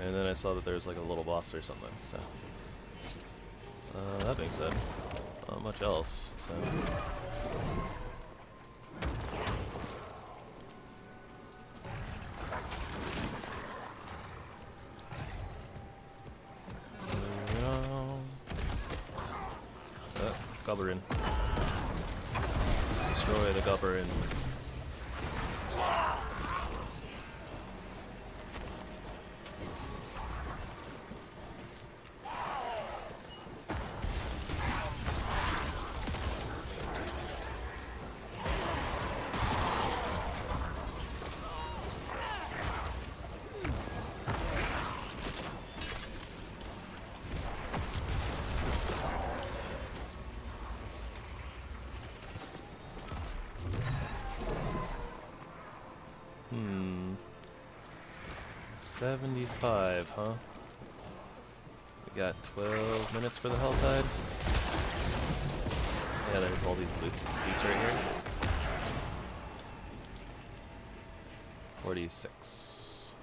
and then I saw that there was like a little boss or something, so... that being said, not much else, so... Goblin. Destroy the Goblin. Hmm. 75, huh? We got 12 minutes for the Helltide. Yeah, there's all these beats right here. 46.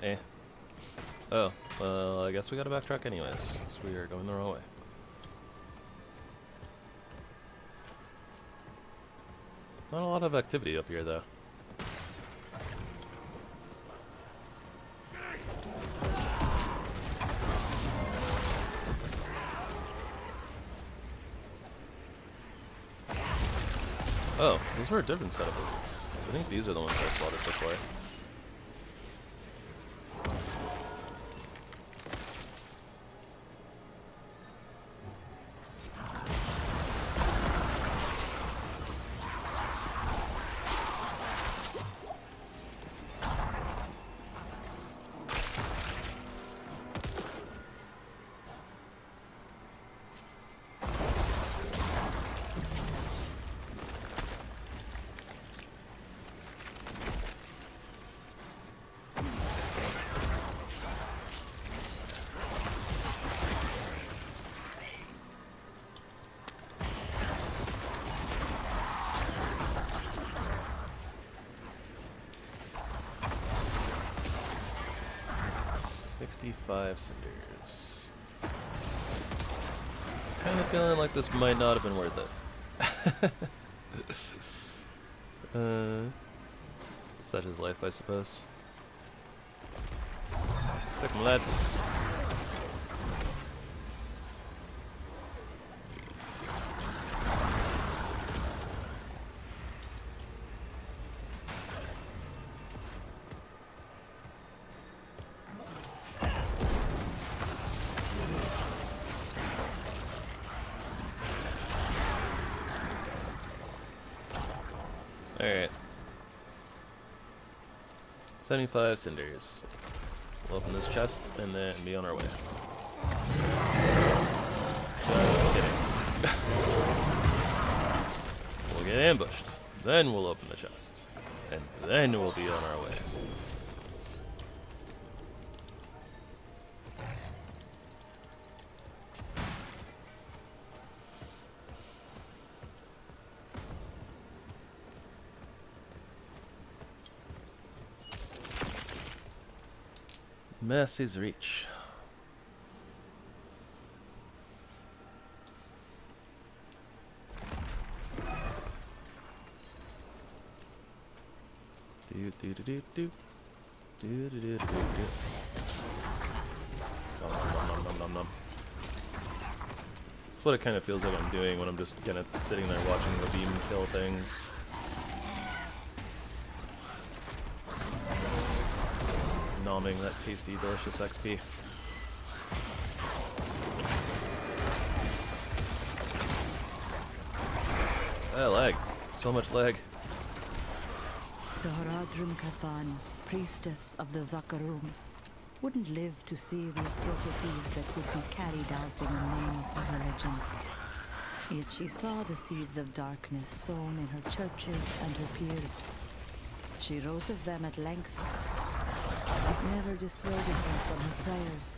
Eh. Oh, well, I guess we gotta backtrack anyways, since we are going the wrong way. Not a lot of activity up here, though. Oh, those were a different set of boots. I think these are the ones I spotted before. Five cinders. Kind of feeling like this might not have been worth it. Such is life, I suppose. Second lads. Alright. 75 cinders. We'll open this chest and then be on our way. Just kidding. We'll get ambushed. Then we'll open the chest. And then we'll be on our way. Mercy's Reach. Do do do do do do do do do do. Nom nom nom nom nom. That's what it kind of feels like I'm doing when I'm just kind of sitting there watching the beam kill things. Nomming that tasty, delicious XP. Lag. So much lag. The Haradrim Kathan, priestess of the Zakarum, wouldn't live to see the atrocities that would be carried out in the name of her religion. Yet she saw the seeds of darkness sown in her churches and her peers. She wrote of them at length. It never dissuaded her from her prayers.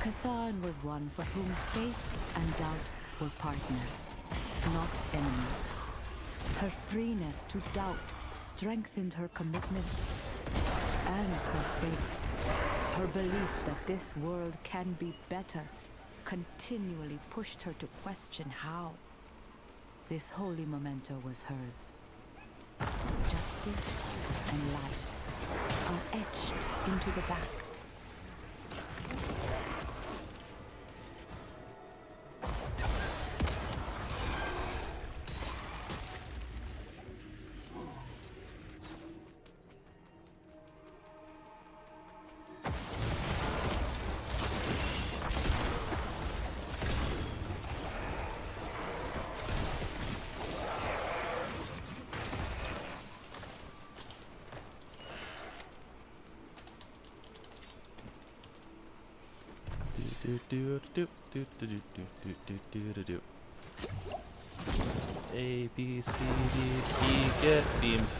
Kathan was one for whom faith and doubt were partners, not enemies. Her freeness to doubt strengthened her commitment and her faith. Her belief that this world can be better continually pushed her to question how. This holy memento was hers. Justice and light are etched into the back. A, B, C, D, E, get beamed.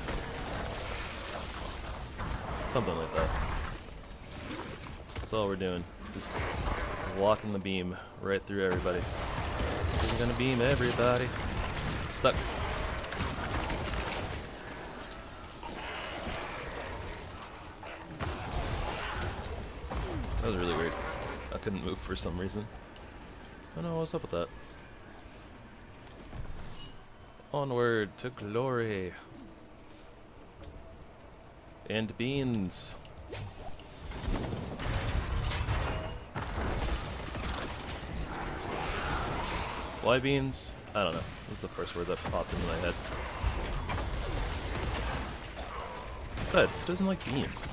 Something like that. That's all we're doing. Just walking the beam right through everybody. We're gonna beam everybody. Stuck. That was really weird. I couldn't move for some reason. I don't know what's up with that. Onward to glory. And beans. Why beans? I don't know. This is the first word that popped into my head. Besides, who doesn't like beans?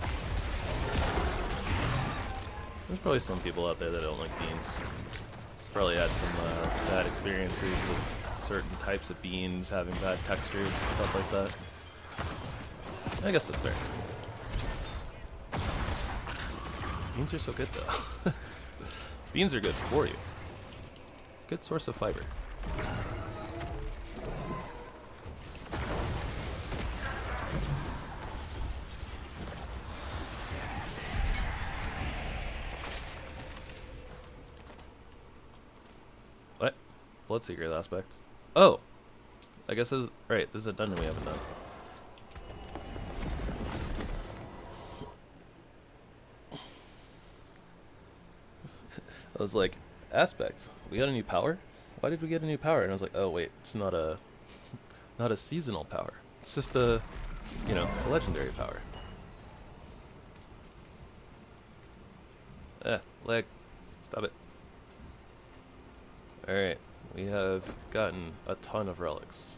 There's probably some people out there that don't like beans. Probably had some bad experiences with certain types of beans having bad textures and stuff like that. I guess that's fair. Beans are so good though. Beans are good for you. Good source of fiber. What? Bloodseeker aspect. Oh! I guess this is, right, this is a dungeon we haven't done. I was like, aspect, we got a new power? Why did we get a new power? And I was like, oh wait, it's not a seasonal power. It's just a, you know, a legendary power. Lag. Stop it. Alright, we have gotten a ton of relics.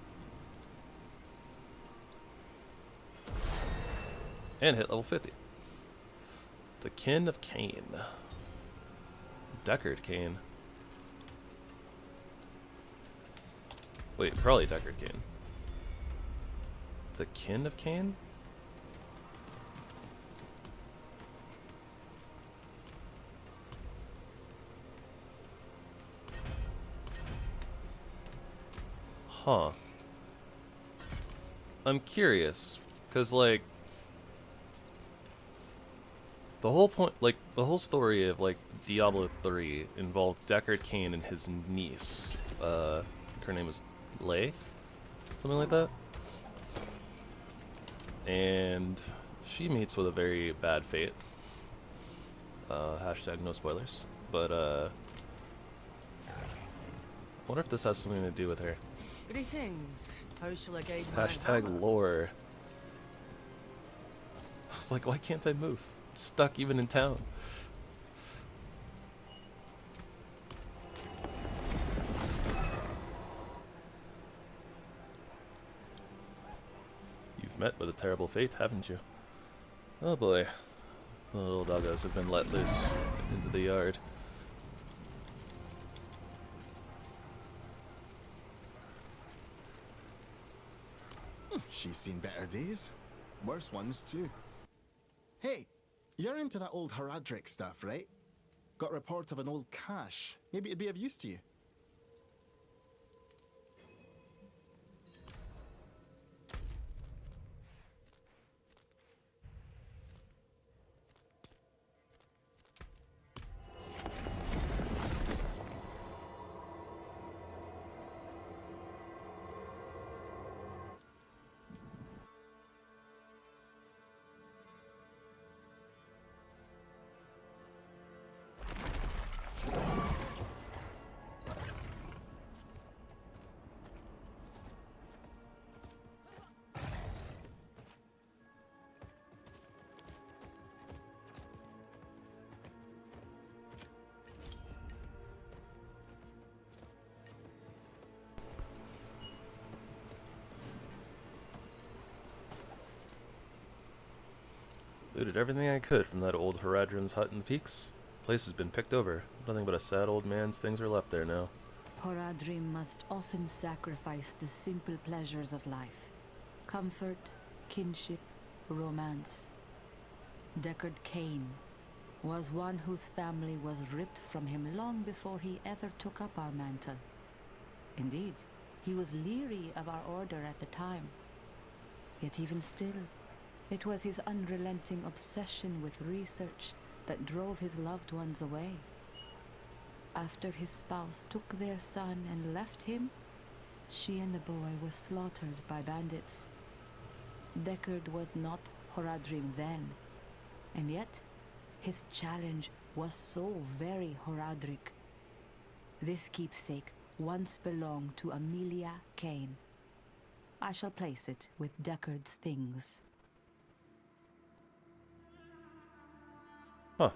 And hit level 50. The Kin of Cain. Deckard Cain. Wait, probably Deckard Cain. The Kin of Cain? Huh. I'm curious, because, like, the whole point, like, the whole story of, like, Diablo 3 involved Deckard Cain and his niece. Her name was Lay? Something like that? And she meets with a very bad fate. Hashtag no spoilers. But, I wonder if this has something to do with her. Greetings. How shall I guide my Hashtag hammer? lore. I was like, why can't I move? I'm stuck even in town. You've met with a terrible fate, haven't you? Oh boy. The little doggos have been let loose into the yard. She's seen better days. Worse ones, too. Hey, you're into that old Haradric stuff, right? Got report of an old cache. Maybe it'd be of use to you. Looted everything I could from that old Haradrim's hut in the peaks. Place has been picked over. Nothing but a sad old man's things are left there now. Horadrim must often sacrifice the simple pleasures of life. Comfort, kinship, romance. Deckard Cain was one whose family was ripped from him long before he ever took up our mantle. Indeed, he was leery of our order at the time. Yet even still, it was his unrelenting obsession with research that drove his loved ones away. After his spouse took their son and left him, she and the boy were slaughtered by bandits. Deckard was not Horadrim then, and yet his challenge was so very Horadric. This keepsake once belonged to Amelia Cain. I shall place it with Deckard's things. Huh.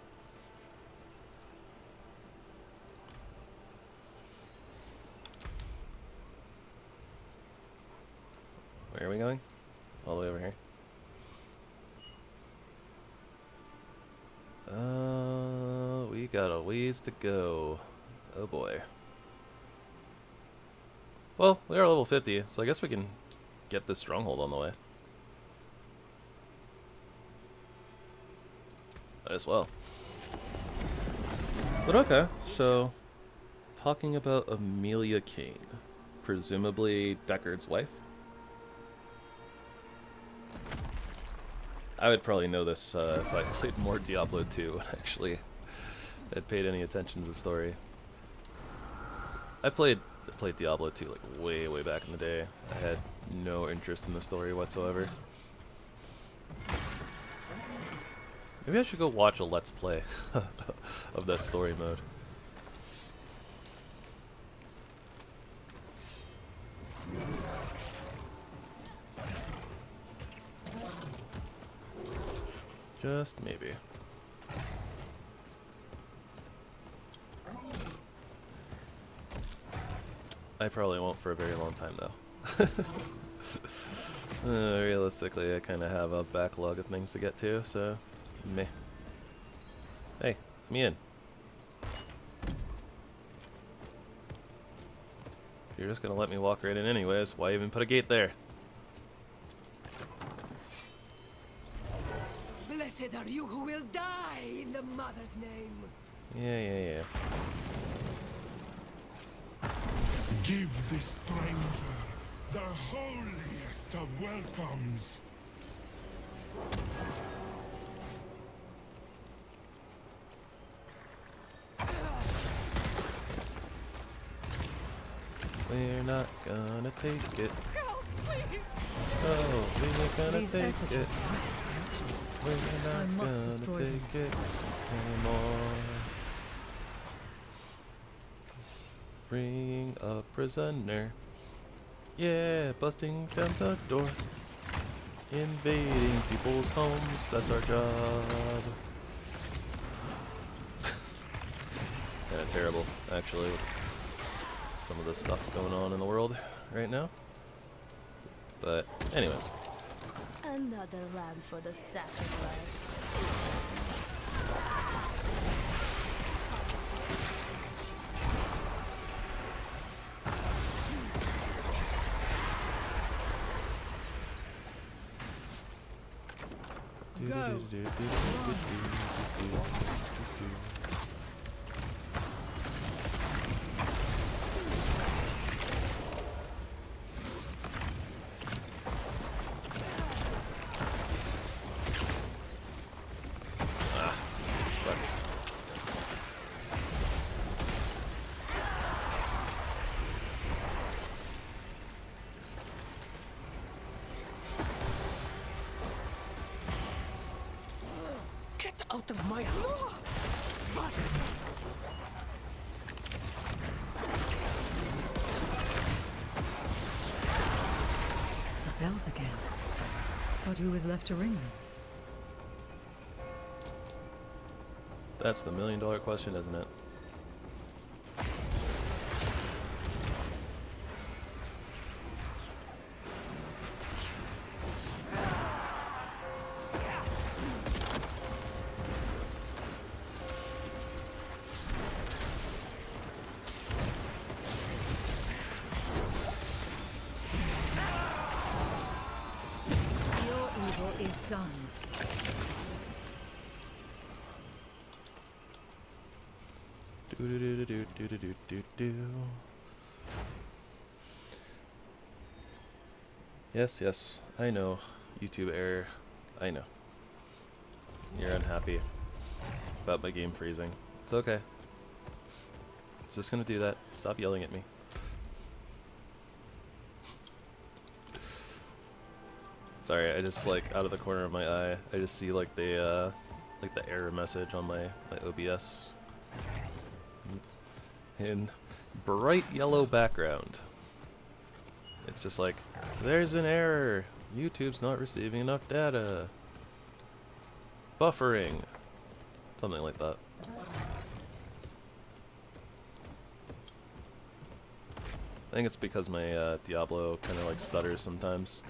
Where are we going? All the way over here. We got a ways to go. Oh boy. Well, we are level 50, so I guess we can get this stronghold on the way. Might as well. But okay, so talking about Amelia Kane, presumably Deckard's wife. I would probably know this if I played more Diablo 2 and actually had paid any attention to the story. I played Diablo 2 like way back in the day. I had no interest in the story whatsoever. Maybe I should go watch a Let's Play of that story mode. Just maybe. I probably won't for a very long time though. Realistically, I kind of have a backlog of things to get to, so meh. Hey, let me in. If you're just gonna let me walk right in anyways, why even put a gate there? Blessed are you who will die in the Mother's name. Yeah. Give this stranger the holiest of welcomes. We're not gonna take it. Help, please! Oh, we're gonna These take efforts it. We're I not must gonna destroy them. take it anymore. Freeing a prisoner. Yeah, busting down the door. Invading people's homes, that's our job. Kinda terrible, actually, with some of the stuff going on in the world right now. But, anyways. Another lamb for the sacrifice. Let's. Get out of my house! The bells again. But who is left to ring them? That's the million-dollar question, isn't it? Your evil is done. Do. Yes, I know. YouTube error. I know. You're unhappy about my game freezing. It's okay. It's just gonna do that. Stop yelling at me. Sorry, I just like out of the corner of my eye, I just see like the error message on my OBS. In bright yellow background. It's just like, there's an error. YouTube's not receiving enough data. Buffering. Something like that. I think it's because my Diablo kind of like stutters sometimes.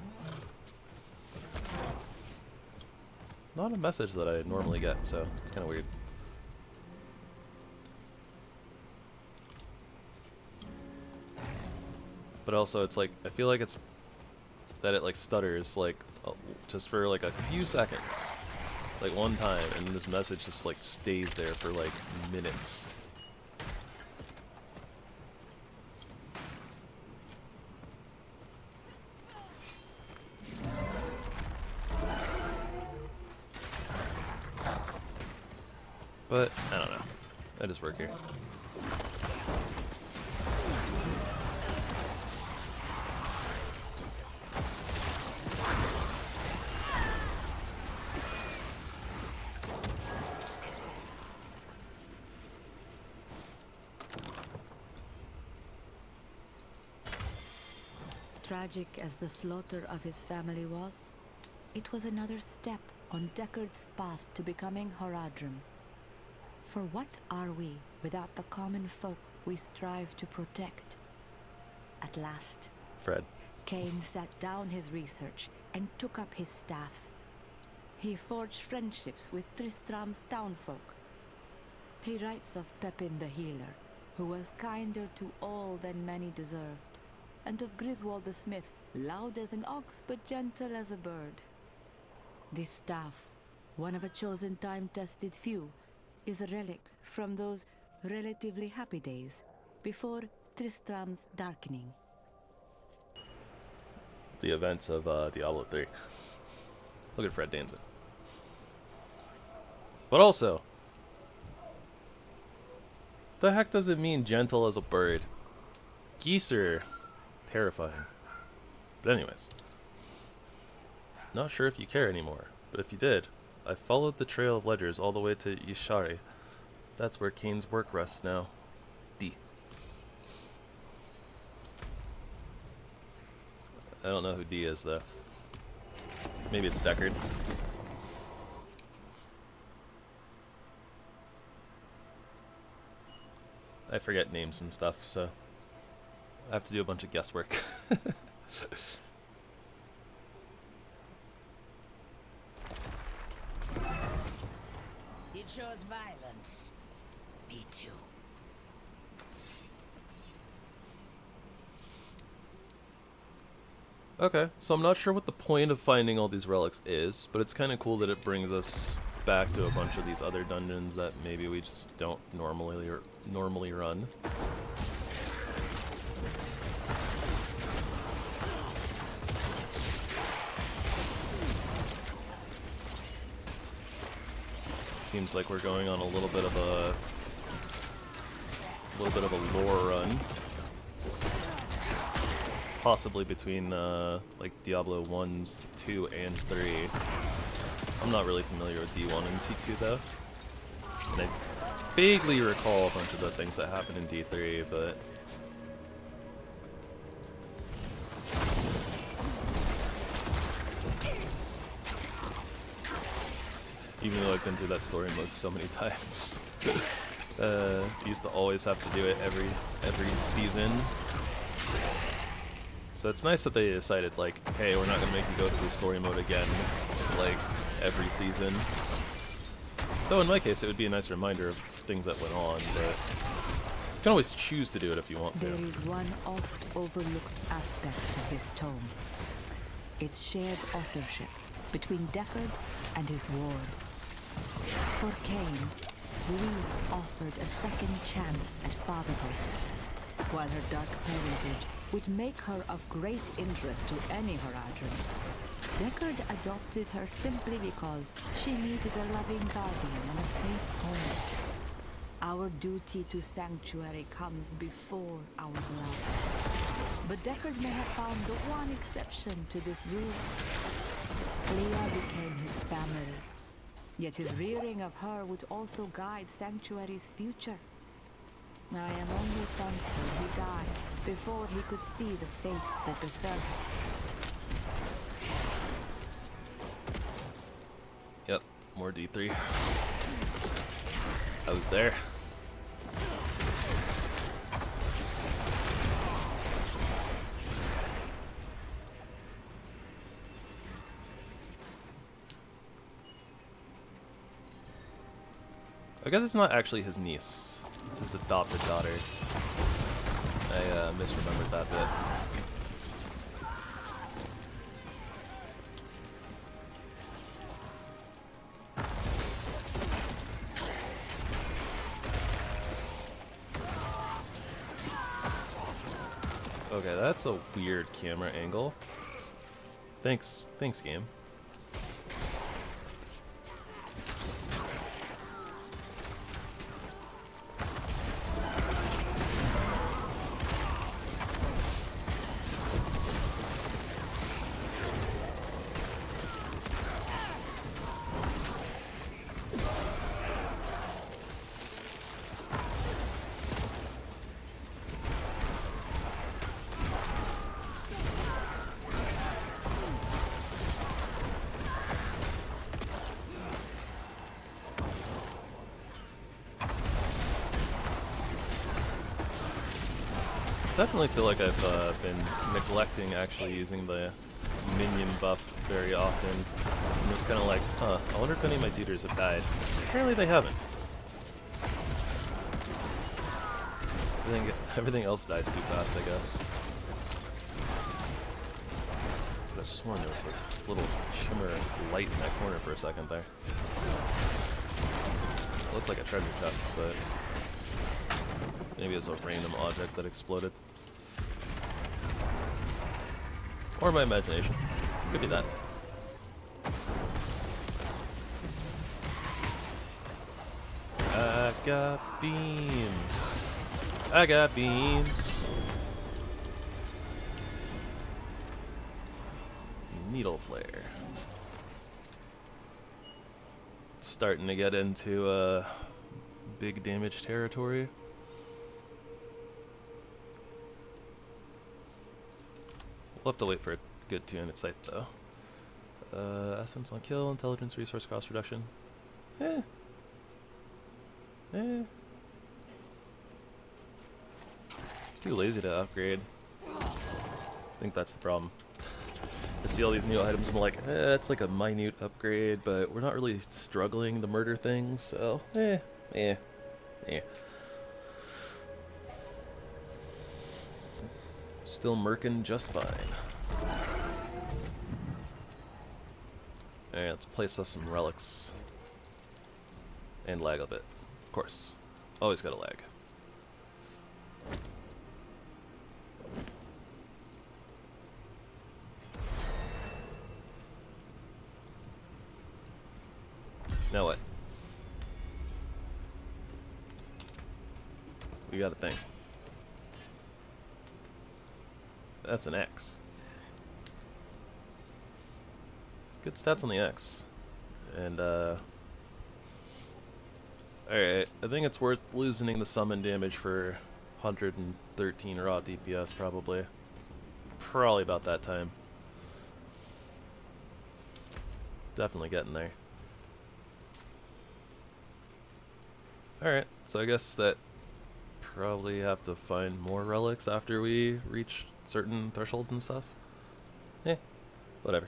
Not a message that I normally get, so it's kind of weird. But also, it's like, I feel like it's that it like stutters like just for like a few seconds, like one time, and this message just like stays there for like minutes. But I don't know. I just work here. Tragic as the slaughter of his family was, it was another step on Deckard's path to becoming Horadrim. For what are we without the common folk we strive to protect? At last, Fred. Cain sat down his research and took up his staff. He forged friendships with Tristram's townfolk. He writes of Pepin the Healer, who was kinder to all than many deserved, and of Griswold the Smith, loud as an ox but gentle as a bird. This staff, one of a chosen time-tested few, is a relic from those relatively happy days before Tristram's darkening. The events of Diablo 3. Look at Fred Danzig. But also, the heck does it mean gentle as a bird? Geese are terrifying. But anyways, not sure if you care anymore, but if you did, I followed the trail of ledgers all the way to Yshari. That's where Cain's work rests now. D. I don't know who D is though. Maybe it's Deckard. I forget names and stuff, so I have to do a bunch of guesswork. You chose violence. Me too. Okay, so I'm not sure what the point of finding all these relics is, but it's kind of cool that it brings us back to a bunch of these other dungeons that maybe we just don't normally run. Seems like we're going on a little bit of a lore run, possibly between like Diablo 1's 2 and 3. I'm not really familiar with D1 and D2 though, and I vaguely recall a bunch of the things that happened in D3, but even though I've been through that story mode so many times. Used to always have to do it every season. So it's nice that they decided, like, hey, we're not gonna make you go through the story mode again, like, every season. Though in my case, it would be a nice reminder of things that went on, but you can always choose to do it if you want to. There is one oft overlooked aspect of this tome. Its shared authorship between Deckard and his ward. For Cain, Grief offered a second chance at fatherhood, while her dark parentage would make her of great interest to any Horadrim. Deckard adopted her simply because she needed a loving guardian and a safe home. Our duty to Sanctuary comes before our love. But Deckard may have found the one exception to this rule. Leah became his family. Yet his rearing of her would also guide Sanctuary's future. I am only thankful he died before he could see the fate that befell him. Yep, more D3. I was there. I guess it's not actually his niece. It's his adopted daughter. I misremembered that bit. Okay, that's a weird camera angle. Thanks game. Definitely feel like I've been neglecting actually using the Minion buff very often. I'm just kind of like, huh, I wonder if any of my duders have died. Apparently they haven't. Everything else dies too fast, I guess. Could have sworn there was a little shimmer of light in that corner for a second there. It looked like a treasure chest, but maybe it's a random object that exploded. Or my imagination. Could be that. I got beams. I got beams. Needle flare. Starting to get into big damage territory. We'll have to wait for a good 2-minute sight though. Essence on kill, intelligence, resource cost reduction. Too lazy to upgrade. I think that's the problem. I see all these new items, I'm like, it's like a minute upgrade, but we're not really struggling to murder things, so Still merkin just fine. Alright, let's place us some relics. And lag a bit. Of course. Always gotta lag. Now what? We got a thing. That's an X. Good stats on the X. And, alright, I think it's worth loosening the summon damage for 113 raw DPS, probably. Probably about that time. Definitely getting there. Alright, so I guess that probably have to find more relics after we reach certain thresholds and stuff. Whatever.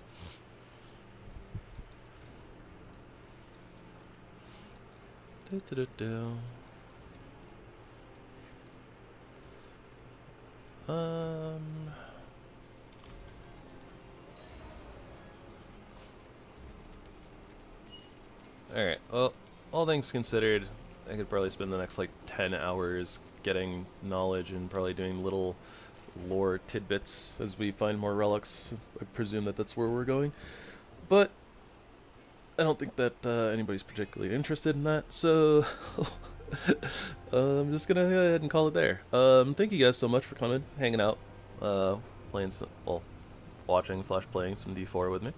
Alright, well, all things considered, I could probably spend the next like 10 hours getting knowledge and probably doing little lore tidbits as we find more relics. I presume that that's where we're going. But I don't think that anybody's particularly interested in that, so I'm just gonna go ahead and call it there. Thank you guys so much for coming, hanging out, playing some, well, watching / playing some D4 with me.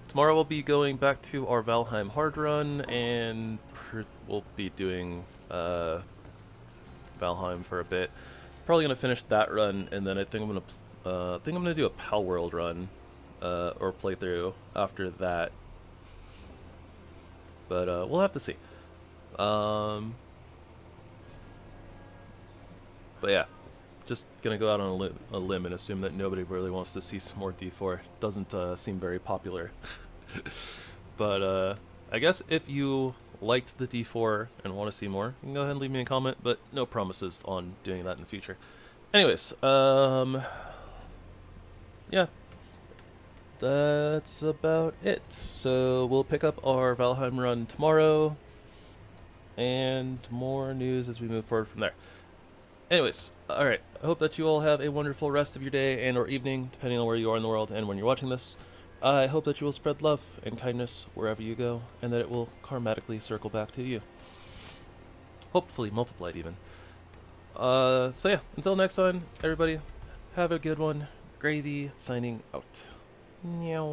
Tomorrow we'll be going back to our Valheim hard run, and we'll be doing Valheim for a bit. Probably gonna finish that run, and then I think I'm gonna do a Pal World run or playthrough after that. But we'll have to see. But yeah, just gonna go out on a limb and assume that nobody really wants to see some more D4. Doesn't seem very popular. But I guess if you liked the D4 and want to see more, you can go ahead and leave me a comment, but no promises on doing that in the future. Anyways, yeah, that's about it. So we'll pick up our Valheim run tomorrow, and more news as we move forward from there. Anyways, alright, I hope that you all have a wonderful rest of your day and or evening, depending on where you are in the world and when you're watching this. I hope that you will spread love and kindness wherever you go, and that it will karmatically circle back to you. Hopefully multiplied even. So yeah, until next time, everybody, have a good one. Gravy signing out. Meow.